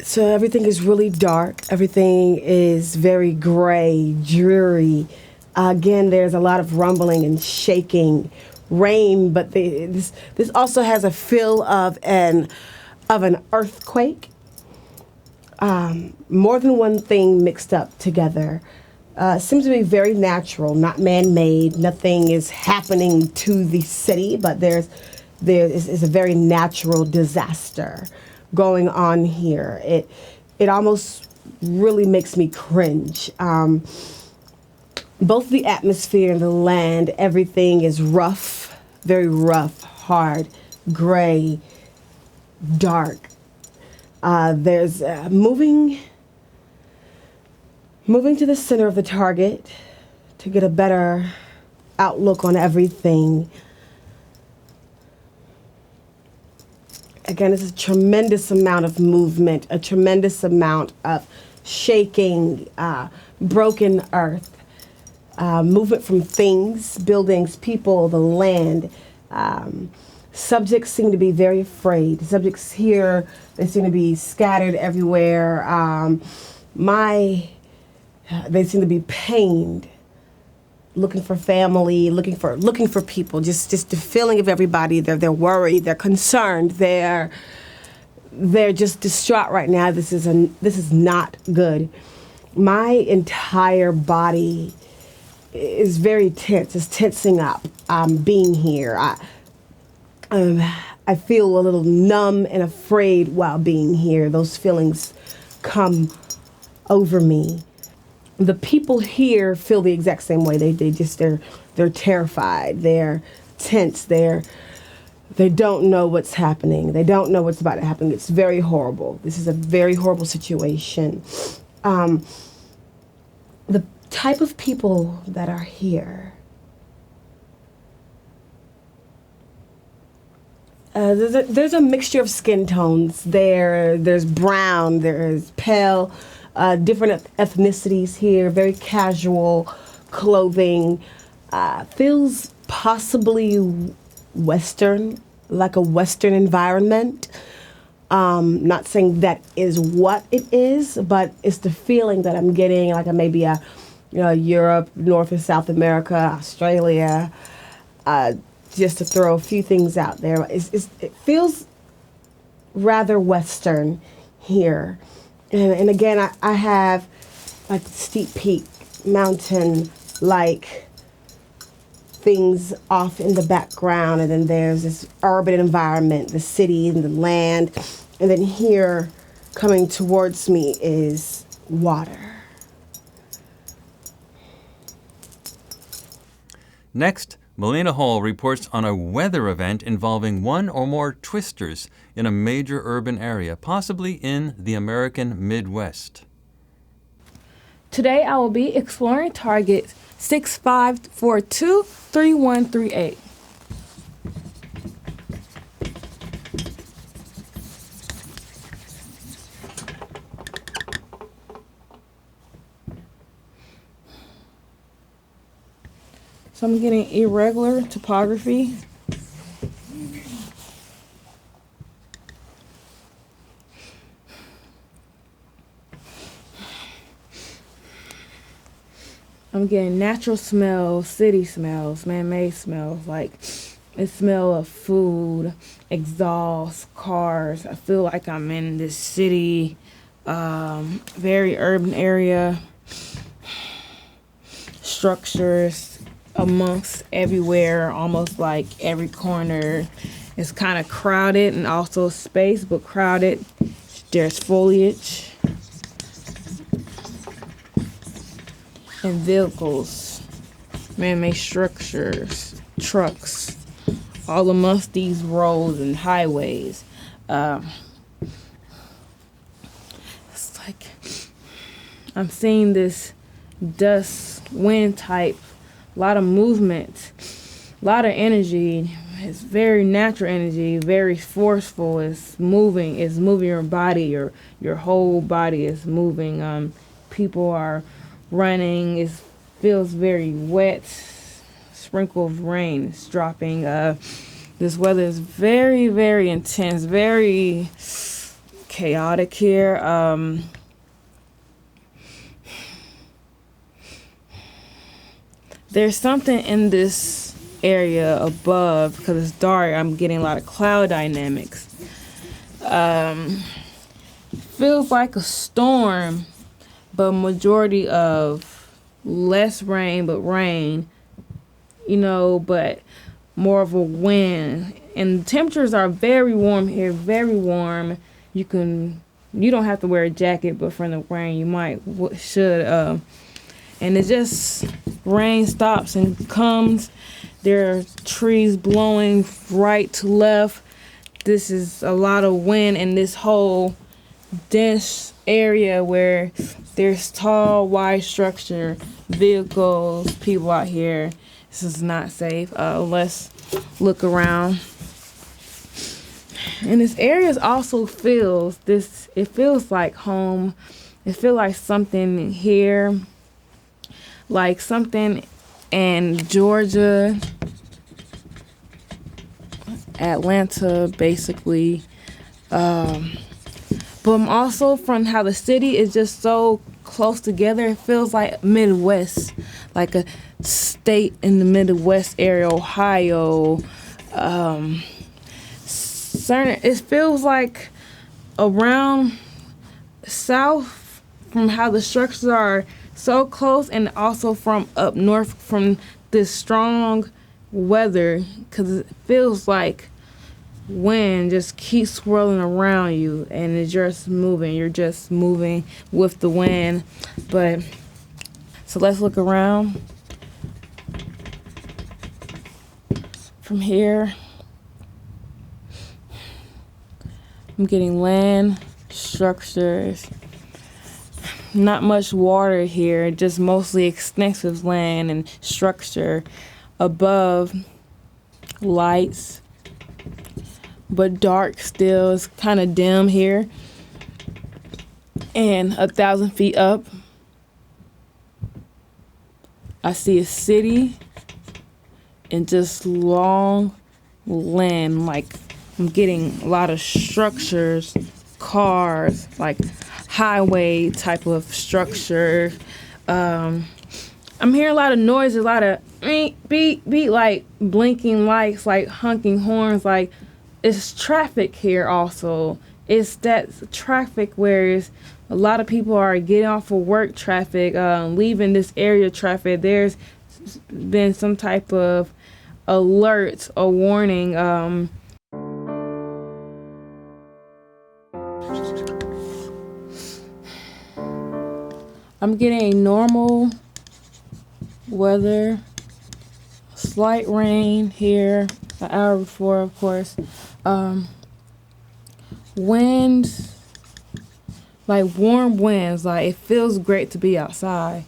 So everything is really dark. Everything is very gray, dreary. Again, there's a lot of rumbling and shaking, rain, but this also has a feel of an earthquake. More than one thing mixed up together. Seems to be very natural, not man-made. Nothing is happening to the city, but there is a very natural disaster going on here. It almost really makes me cringe. Both the atmosphere and the land, everything is rough, very rough, hard, gray, dark. There's moving to the center of the target to get a better outlook on everything. Again, it's a tremendous amount of movement, a tremendous amount of shaking, broken earth, movement from things, buildings, people, the land. Subjects seem to be very afraid. Subjects here, they seem to be scattered everywhere. They seem to be pained, looking for family, looking for people. Just the feeling of everybody. They're worried. They're concerned. They're just distraught right now. This is not good. My entire body is very tense. It's tensing up. Being here. I feel a little numb and afraid while being here. Those feelings come over me. The people here feel the exact same way. They're terrified. They're tense. They don't know what's happening. They don't know what's about to happen. It's very horrible. This is a very horrible situation. The type of people that are here. There's a mixture of skin tones. There's brown. There's pale. Different ethnicities here, very casual clothing, feels possibly Western, like a Western environment. Not saying that is what it is, but it's the feeling that I'm getting, like maybe Europe, North and South America, Australia, just to throw a few things out there. It feels rather Western here. And again, I have like steep peak, mountain, like things off in the background. And then there's this urban environment, the city and the land. And then here coming towards me is water. Next, Melina Hall reports on a weather event involving one or more twisters in a major urban area, possibly in the American Midwest. Today I will be exploring targets 6542-3138. So I'm getting irregular topography. I'm getting natural smells, city smells, man-made smells, like the smell of food, exhaust, cars. I feel like I'm in this city, very urban area, structures amongst everywhere, almost like every corner is kind of crowded and also space, but crowded. There's foliage. And vehicles, man-made structures, trucks, all amongst these roads and highways. It's like I'm seeing this dust, wind type, a lot of movement, a lot of energy. It's very natural energy, very forceful. It's moving your body, your whole body is moving. People are running. It feels very wet. Sprinkle of rain is dropping. The This weather is very, very intense, very chaotic here. There's something in this area above because it's dark. I'm getting a lot of cloud dynamics. Feels like a storm, but majority of less rain, but rain, but more of a wind. And the temperatures are very warm here, very warm. You don't have to wear a jacket, but from the rain you should. And it just, rain stops and comes. There are trees blowing right to left. This is a lot of wind in this whole dense area where there's tall, wide structure, vehicles, people out here. This is not safe. Let's look around. And this area also feels like home. It feels like something here, like something in Georgia, Atlanta, basically. But I'm also, from how the city is just so close together, it feels like Midwest, like a state in the Midwest area, Ohio. It feels like around south, from how the structures are so close, and also from up north from this strong weather, because it feels like wind just keeps swirling around you and it's just moving. You're just moving with the wind. So let's look around from here. I'm getting land, structures, not much water here, just mostly extensive land and structure. Above, lights, but dark still. It's kind of dim here. And 1,000 feet up, I see a city and just long land. Like, I'm getting a lot of structures, cars, like highway type of structure. I'm hearing a lot of noise, a lot of beep, beep, like blinking lights, like honking horns, like it's traffic here also. It's that traffic where a lot of people are getting off of work traffic, leaving this area traffic. There's been some type of alert or warning. I'm getting a normal weather, slight rain here, an hour before, of course. Winds, like warm winds, like it feels great to be outside.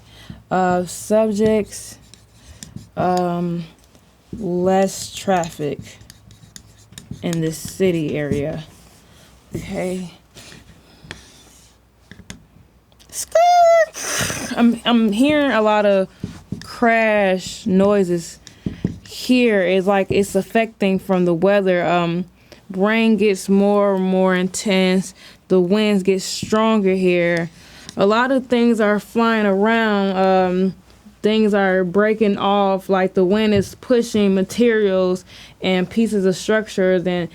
Subjects, less traffic in this city area. Okay. I'm hearing a lot of crash noises here. It's like it's affecting from the weather. Rain gets more and more intense. The winds get stronger here. A lot of things are flying around. Things are breaking off. Like the wind is pushing materials and pieces of structures and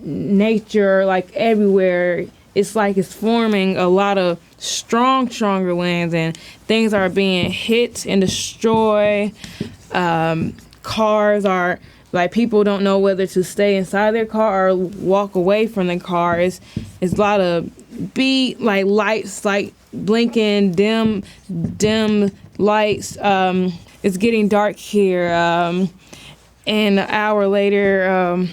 nature, like everywhere. It's like it's forming a lot of stronger winds, and things are being hit and destroyed. Cars are, like, people don't know whether to stay inside their car or walk away from the car. It's a lot of like lights, like blinking, dim lights. It's getting dark here. And an hour later,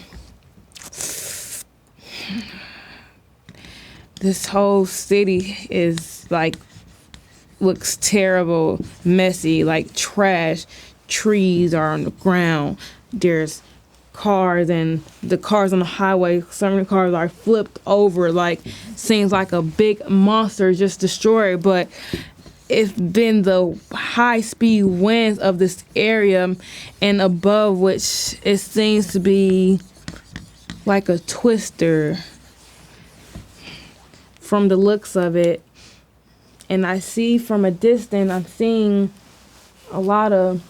this whole city is like, looks terrible, messy, like trash. Trees are on the ground. There's cars, and the cars on the highway, some of the cars are flipped over, like seems like a big monster just destroyed. But it's been the high speed winds of this area, and above which it seems to be like a twister from the looks of it. And I see from a distance, I'm seeing a lot of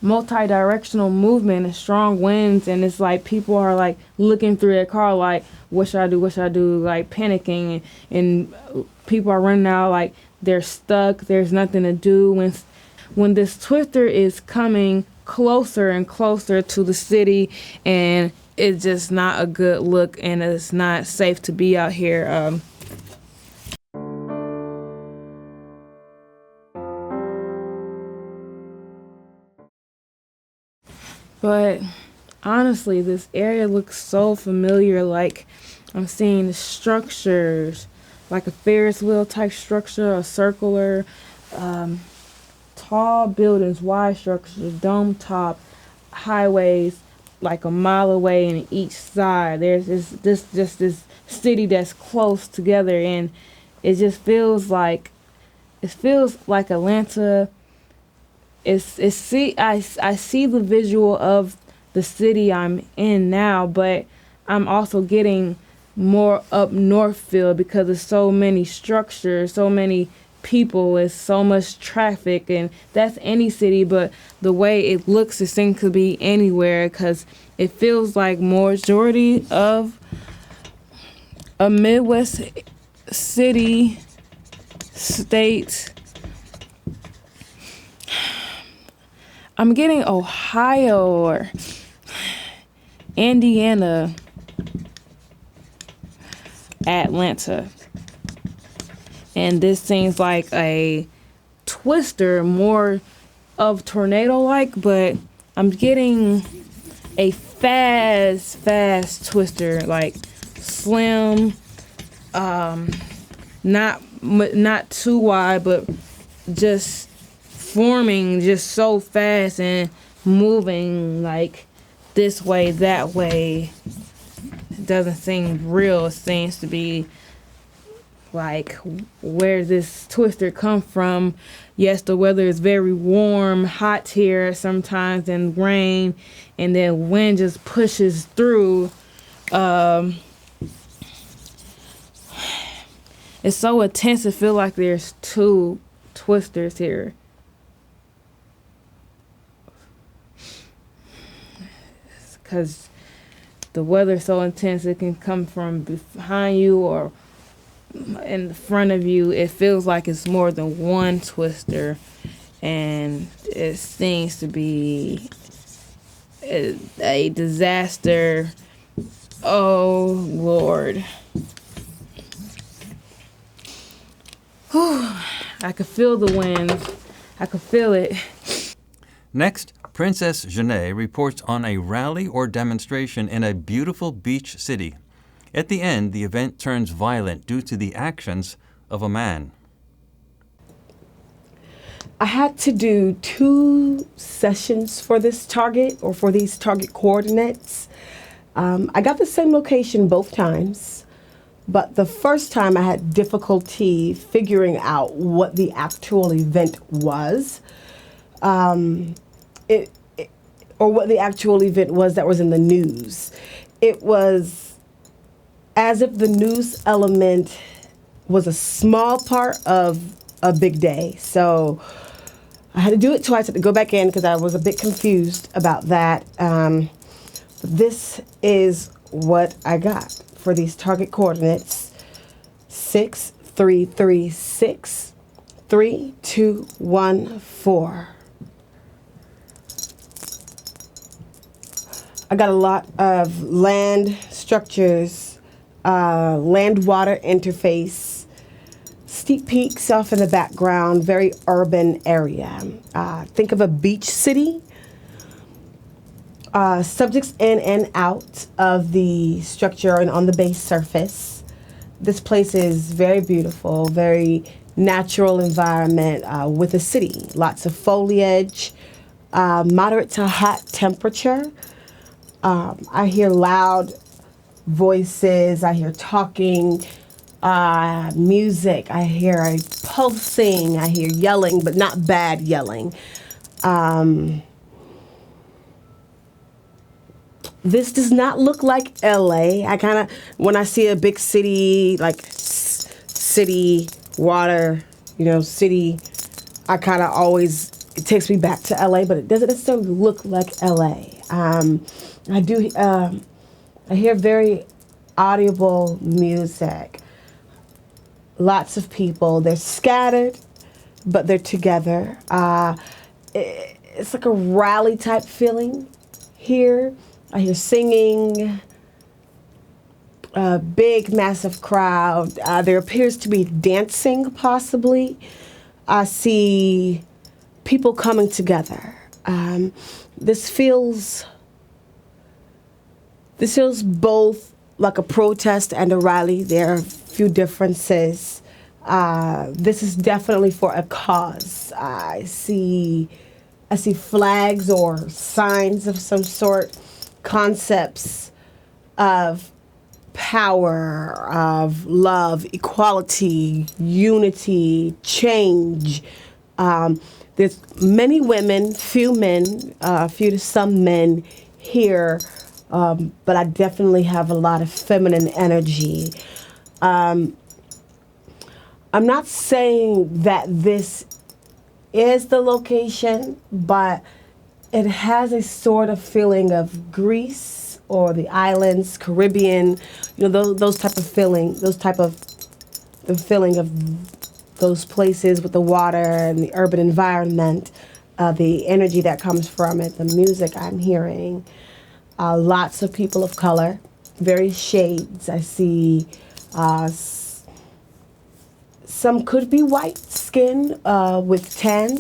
multi-directional movement and strong winds, and it's like people are like looking through their car like, what should I do, like panicking, and people are running out like they're stuck, there's nothing to do. When this twister is coming closer and closer to the city, and it's just not a good look, and it's not safe to be out here. But honestly, this area looks so familiar. Like, I'm seeing structures, like a Ferris wheel type structure, a circular, tall buildings, wide structures, dome top, highways, like a mile away in each side. There's this city that's close together, and it just feels like Atlanta. I see the visual of the city I'm in now, but I'm also getting more up north feel because there's so many structures, so many people, it's so much traffic, and that's any city, but the way it looks, it seems to be anywhere, because it feels like majority of a Midwest city, state. I'm getting Ohio or Indiana, Atlanta. And this seems like a twister, more of tornado-like, but I'm getting a fast twister, like slim, not too wide, but just forming just so fast and moving like this way, that way. It doesn't seem real. It seems to be like where this twister come from. Yes, the weather is very warm, hot here sometimes, and rain, and then wind just pushes through. It's so intense. I feel like there's two twisters here. Because the weather's so intense, it can come from behind you or in the front of you. It feels like it's more than one twister, and it seems to be a disaster. Oh, Lord. Whew. I could feel the wind. I could feel it. Next, Princess Janae reports on a rally or demonstration in a beautiful beach city. At the end, the event turns violent due to the actions of a man. I had to do 2 sessions for this target, or for these target coordinates. I got the same location both times, but the first time I had difficulty figuring out what the actual event was. Or what the actual event was that was in the news. It was as if the news element was a small part of a big day. So I had to do it twice. I had to go back in because I was a bit confused about that. This is what I got for these target coordinates: 6336 3214. I got a lot of land structures, land-water interface, steep peaks off in the background, very urban area. Think of a beach city. Subjects in and out of the structure and on the base surface. This place is very beautiful, very natural environment with a city. Lots of foliage, moderate to hot temperature. I hear loud voices, I hear talking, music. I hear a pulsing. I hear yelling, but not bad yelling. This does not look like LA. When I see a big city, like city, water, city, I kind of always, it takes me back to LA, but it doesn't necessarily look like LA. I hear very audible music. Lots of people. They're scattered, but they're together. It's like a rally type feeling here. I hear singing, a big, massive crowd. There appears to be dancing, possibly. I see people coming together. This feels both like a protest and a rally. There are a few differences. This is definitely for a cause. I see flags or signs of some sort, concepts of power, of love, equality, unity, change. There's many women, few men, few to some men here, but I definitely have a lot of feminine energy. I'm not saying that this is the location, but it has a sort of feeling of Greece or the islands, Caribbean, those type of feeling, the feeling of those places with the water and the urban environment, the energy that comes from it, the music I'm hearing. Lots of people of color, various shades. I see some could be white skin with tan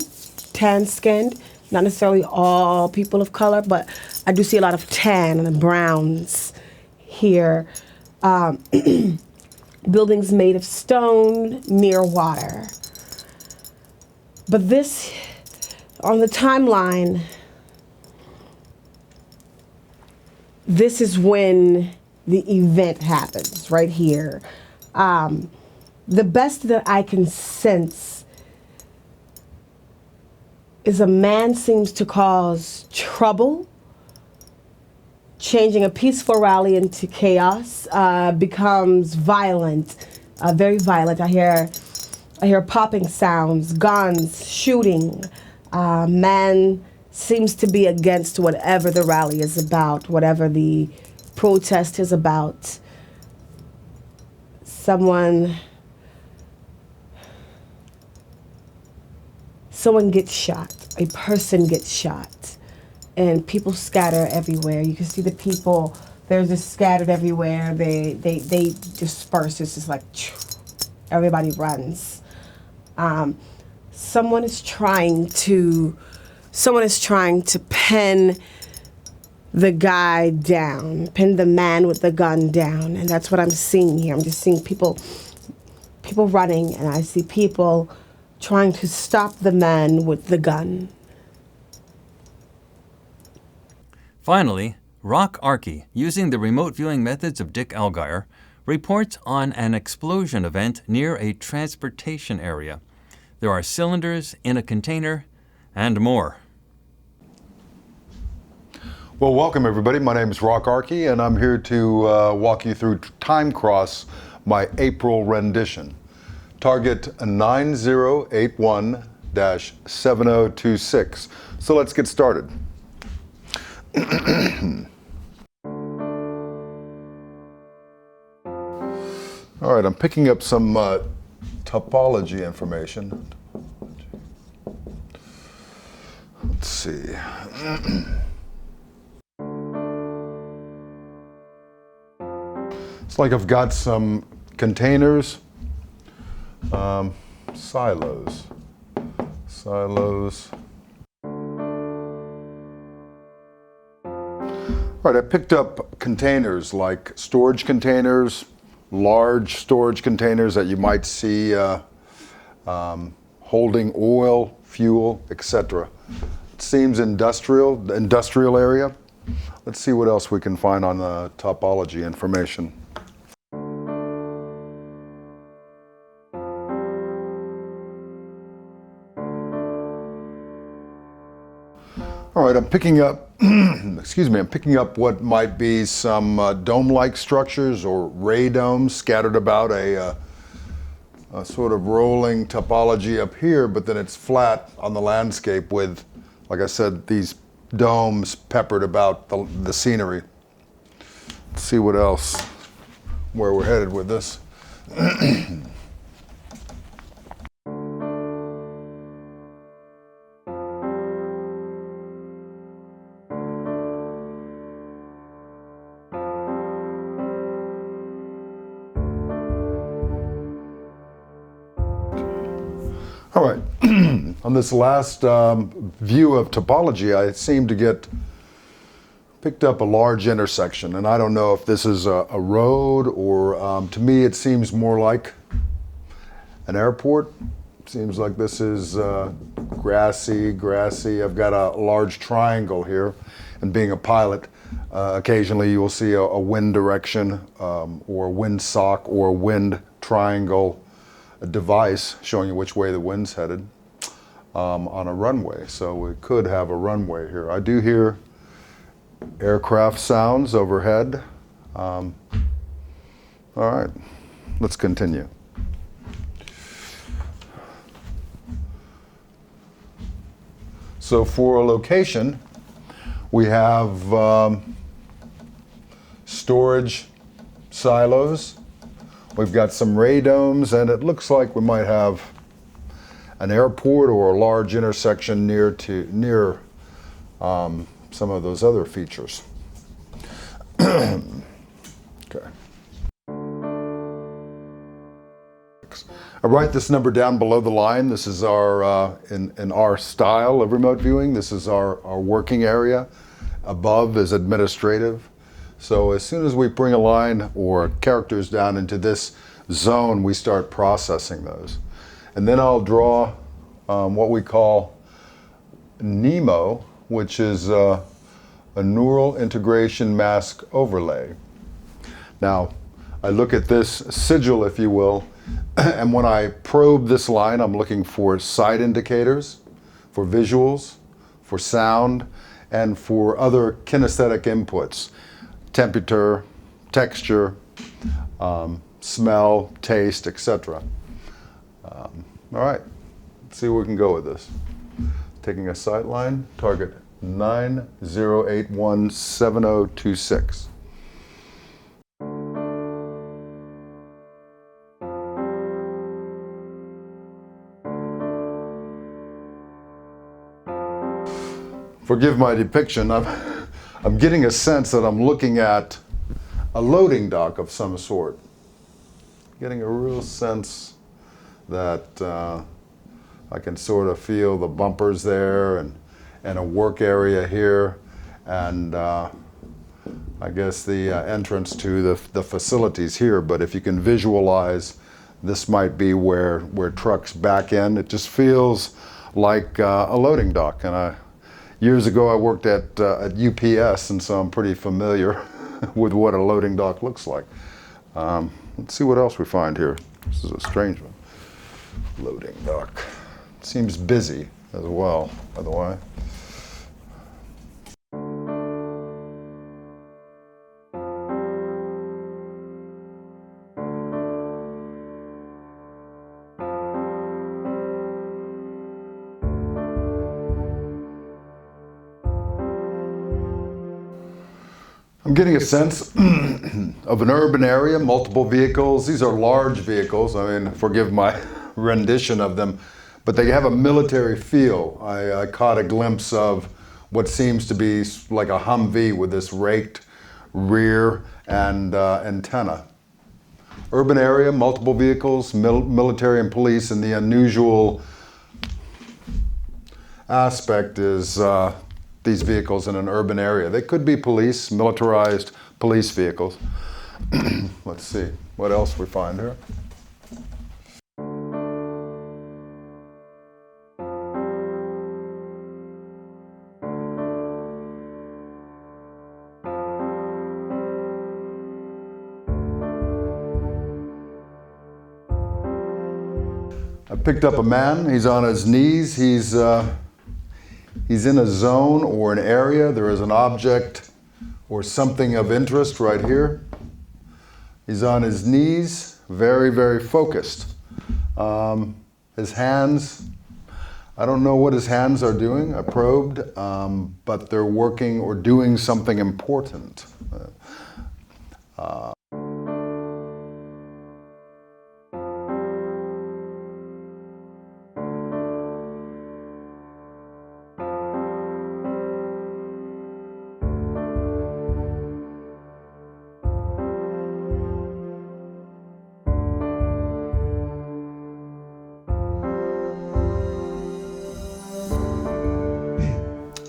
skinned. Not necessarily all people of color, but I do see a lot of tan and browns here. Buildings made of stone near water. But this, on the timeline, this is when the event happens, right here. The best that I can sense is a man seems to cause trouble, changing a peaceful rally into chaos, becomes violent, very violent. I hear popping sounds, guns, shooting. Man seems to be against whatever the rally is about, whatever the protest is about. Someone gets shot, a person gets shot, and people scatter everywhere. You can see the people, they're just scattered everywhere. They disperse. It's just like, everybody runs. Someone is trying to pin the guy down, pin the man with the gun down, and that's what I'm seeing here. I'm just seeing people running, and I see people trying to stop the man with the gun. Finally, Rock Archie, using the remote viewing methods of Dick Algire, reports on an explosion event near a transportation area. There are cylinders in a container and more. Well, welcome everybody. My name is Rock Archie, and I'm here to walk you through Time Cross, my April rendition. Target 9081-7026. So let's get started. All right, I'm picking up some topology information. Let's see. It's like I've got some containers, silos. All right, I picked up containers like storage containers, large storage containers that you might see holding oil, fuel, etc. It seems industrial area. Let's see what else we can find on the topology information. All right, I'm picking up, excuse me, I'm picking up what might be some dome-like structures or ray domes scattered about a sort of rolling topology up here, but then it's flat on the landscape with, like I said, these domes peppered about the scenery. Let's see what else, where we're headed with this. All right, on this last view of topology, I seem to get picked up a large intersection, and I don't know if this is a road or, to me, it seems more like an airport. Seems like this is grassy. I've got a large triangle here, and being a pilot, occasionally you will see a wind direction or a wind sock or a wind triangle device showing you which way the wind's headed on a runway. So we could have a runway here. I do hear aircraft sounds overhead. All right, let's continue. So for a location, we have storage silos. We've got some radomes, and it looks like we might have an airport or a large intersection near some of those other features. Okay. I write this number down below the line. This is our, in our style of remote viewing, this is our working area. Above is administrative. So as soon as we bring a line or characters down into this zone, we start processing those. And then I'll draw what we call NEMO, which is a neural integration mask overlay. Now, I look at this sigil, if you will, and when I probe this line, I'm looking for side indicators, for visuals, for sound, and for other kinesthetic inputs. Temperature, texture, smell, taste, etc. All right, let's see where we can go with this. Taking a sight line, target 90817026. Forgive my depiction. I'm getting a sense that I'm looking at a loading dock of some sort. Getting a real sense that I can sort of feel the bumpers there and a work area here, and I guess the entrance to the facilities here. But if you can visualize, this might be where trucks back in. It just feels like a loading dock. And years ago, I worked at UPS, and so I'm pretty familiar with what a loading dock looks like. Let's see what else we find here. This is a strange one. Loading dock. Seems busy as well, by the way. I'm getting a sense of an urban area, multiple vehicles. These are large vehicles. I mean, forgive my rendition of them, but they have a military feel. I caught a glimpse of what seems to be like a Humvee with this raked rear and antenna. Urban area, multiple vehicles, military and police, and the unusual aspect is these vehicles in an urban area. They could be police, militarized police vehicles. Let's see what else we find here. I picked up a man. He's on his knees. He's He's in a zone or an area. There is an object or something of interest right here. He's on his knees, very, very focused. His hands, I don't know what his hands are doing. I probed, but they're working or doing something important.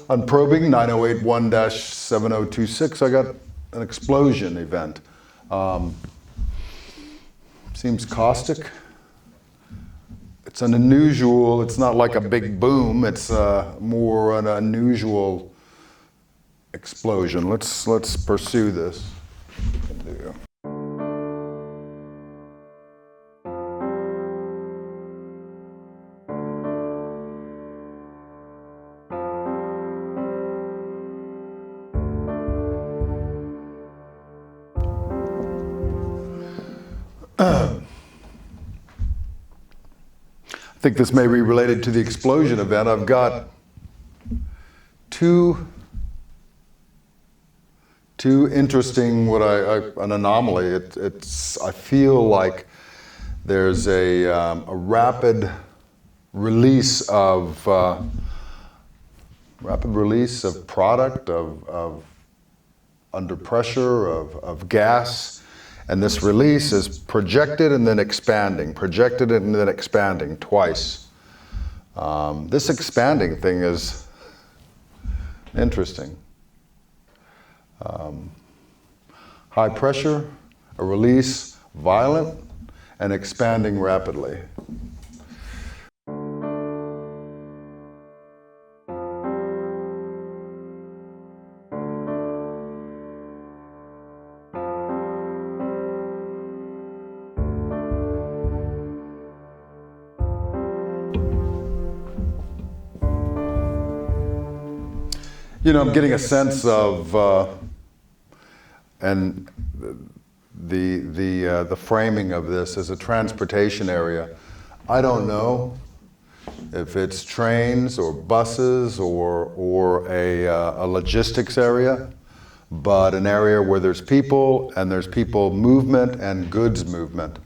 On probing 9081-7026, I got an explosion event. Seems caustic. It's an unusual, it's not like a big boom, it's more an unusual explosion. Let's pursue this. I think this may be related to the explosion event. I've got two interesting, an anomaly. I feel like there's a rapid release of product, of under pressure, of gas. And this release is projected and then expanding, projected and then expanding twice. This expanding thing is interesting. High pressure, a release, violent, and expanding rapidly. You know, I'm getting a sense of, and the framing of this as a transportation area. I don't know if it's trains or buses or a logistics area, but an area where there's people and there's people movement and goods movement.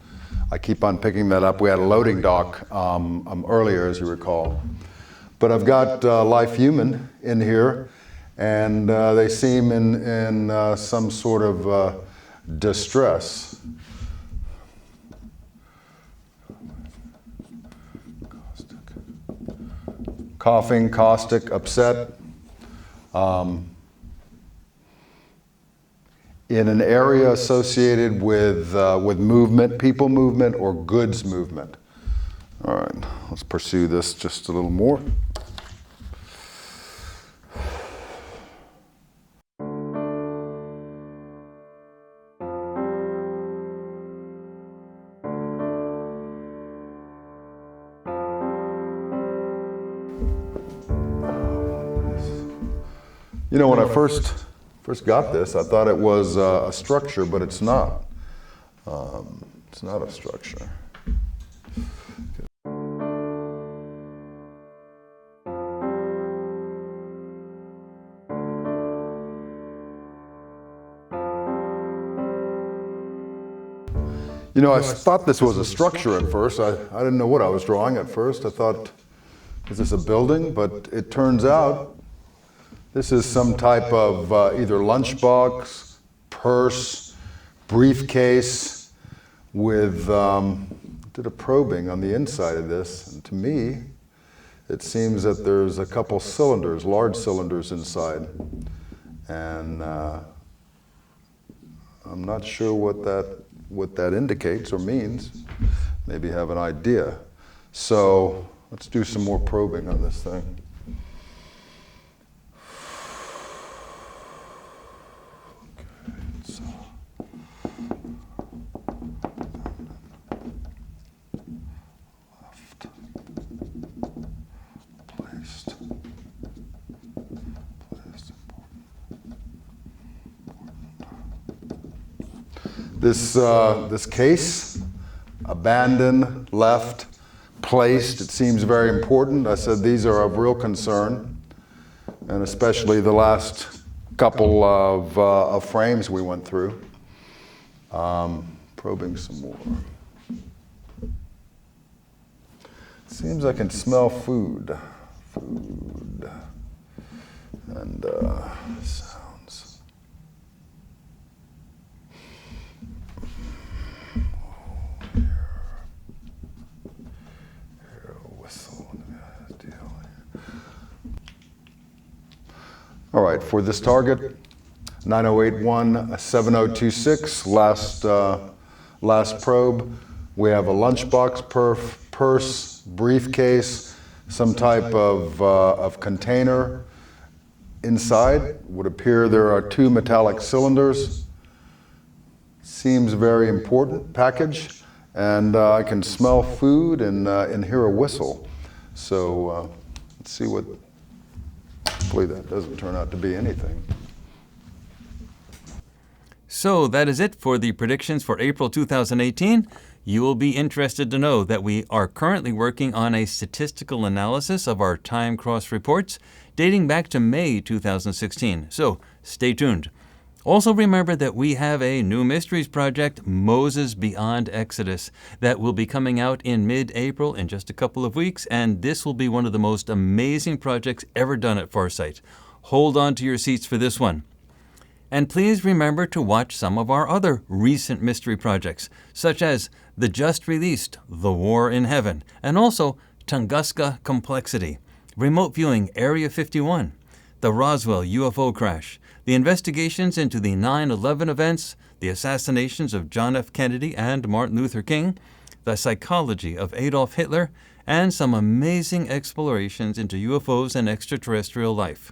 I keep on picking that up. We had a loading dock earlier, as you recall. But I've got life human in here. And they seem in some sort of distress. Coughing, caustic, upset. In an area associated with movement, people movement, or goods movement. All right, let's pursue this just a little more. You know, when I first got this, I thought it was a structure, but it's not. It's not a structure. You know, I thought this was a structure at first. I didn't know what I was drawing at first. I thought, is this a building? But it turns out this is some type of either lunchbox, purse, briefcase with, did a probing on the inside of this. And to me, it seems that there's a couple cylinders, large cylinders inside. And I'm not sure what that indicates or means. Maybe have an idea. So let's do some more probing on this thing. This case, abandoned, left, placed, it seems very important. I said these are of real concern, and especially the last couple of frames we went through. Probing some more. Seems I can smell food. Food. And sounds. Here a whistle. All right, for this target, 9081-7026, last probe. We have a lunchbox, purse, briefcase, some type of container. Inside would appear there are 2 metallic cylinders. Seems very important package, and I can smell food and hear a whistle. So let's see what. Hopefully that doesn't turn out to be anything. So that is it for the predictions for April 2018. You will be interested to know that we are currently working on a statistical analysis of our time cross reports dating back to May 2016. So stay tuned. Also remember that we have a new mysteries project, Moses Beyond Exodus, that will be coming out in mid-April in just a couple of weeks, and this will be one of the most amazing projects ever done at Farsight. Hold on to your seats for this one. And please remember to watch some of our other recent mystery projects, such as the just released The War in Heaven, and also Tunguska Complexity, Remote Viewing Area 51, the Roswell UFO crash, the investigations into the 9/11 events, the assassinations of John F. Kennedy and Martin Luther King, the psychology of Adolf Hitler, and some amazing explorations into UFOs and extraterrestrial life.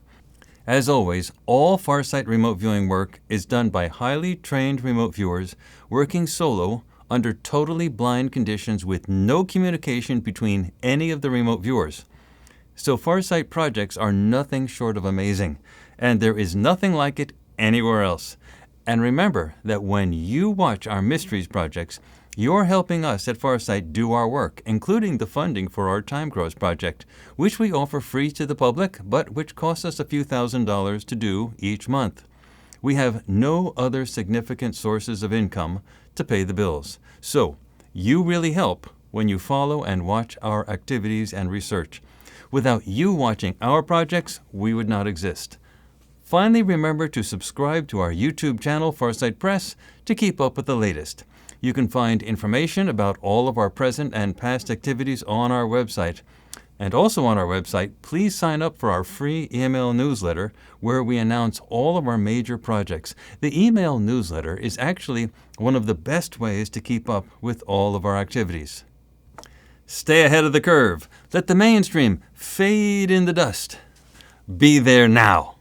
As always, all Farsight remote viewing work is done by highly trained remote viewers working solo under totally blind conditions with no communication between any of the remote viewers. So Farsight projects are nothing short of amazing, and there is nothing like it anywhere else. And remember that when you watch our mysteries projects, you're helping us at Farsight do our work, including the funding for our Time Cross project, which we offer free to the public, but which costs us a few $1,000s to do each month. We have no other significant sources of income to pay the bills. So you really help when you follow and watch our activities and research. Without you watching our projects, we would not exist. Finally, remember to subscribe to our YouTube channel, Farsight Press, to keep up with the latest. You can find information about all of our present and past activities on our website. And also on our website, please sign up for our free email newsletter where we announce all of our major projects. The email newsletter is actually one of the best ways to keep up with all of our activities. Stay ahead of the curve. Let the mainstream fade in the dust. Be there now.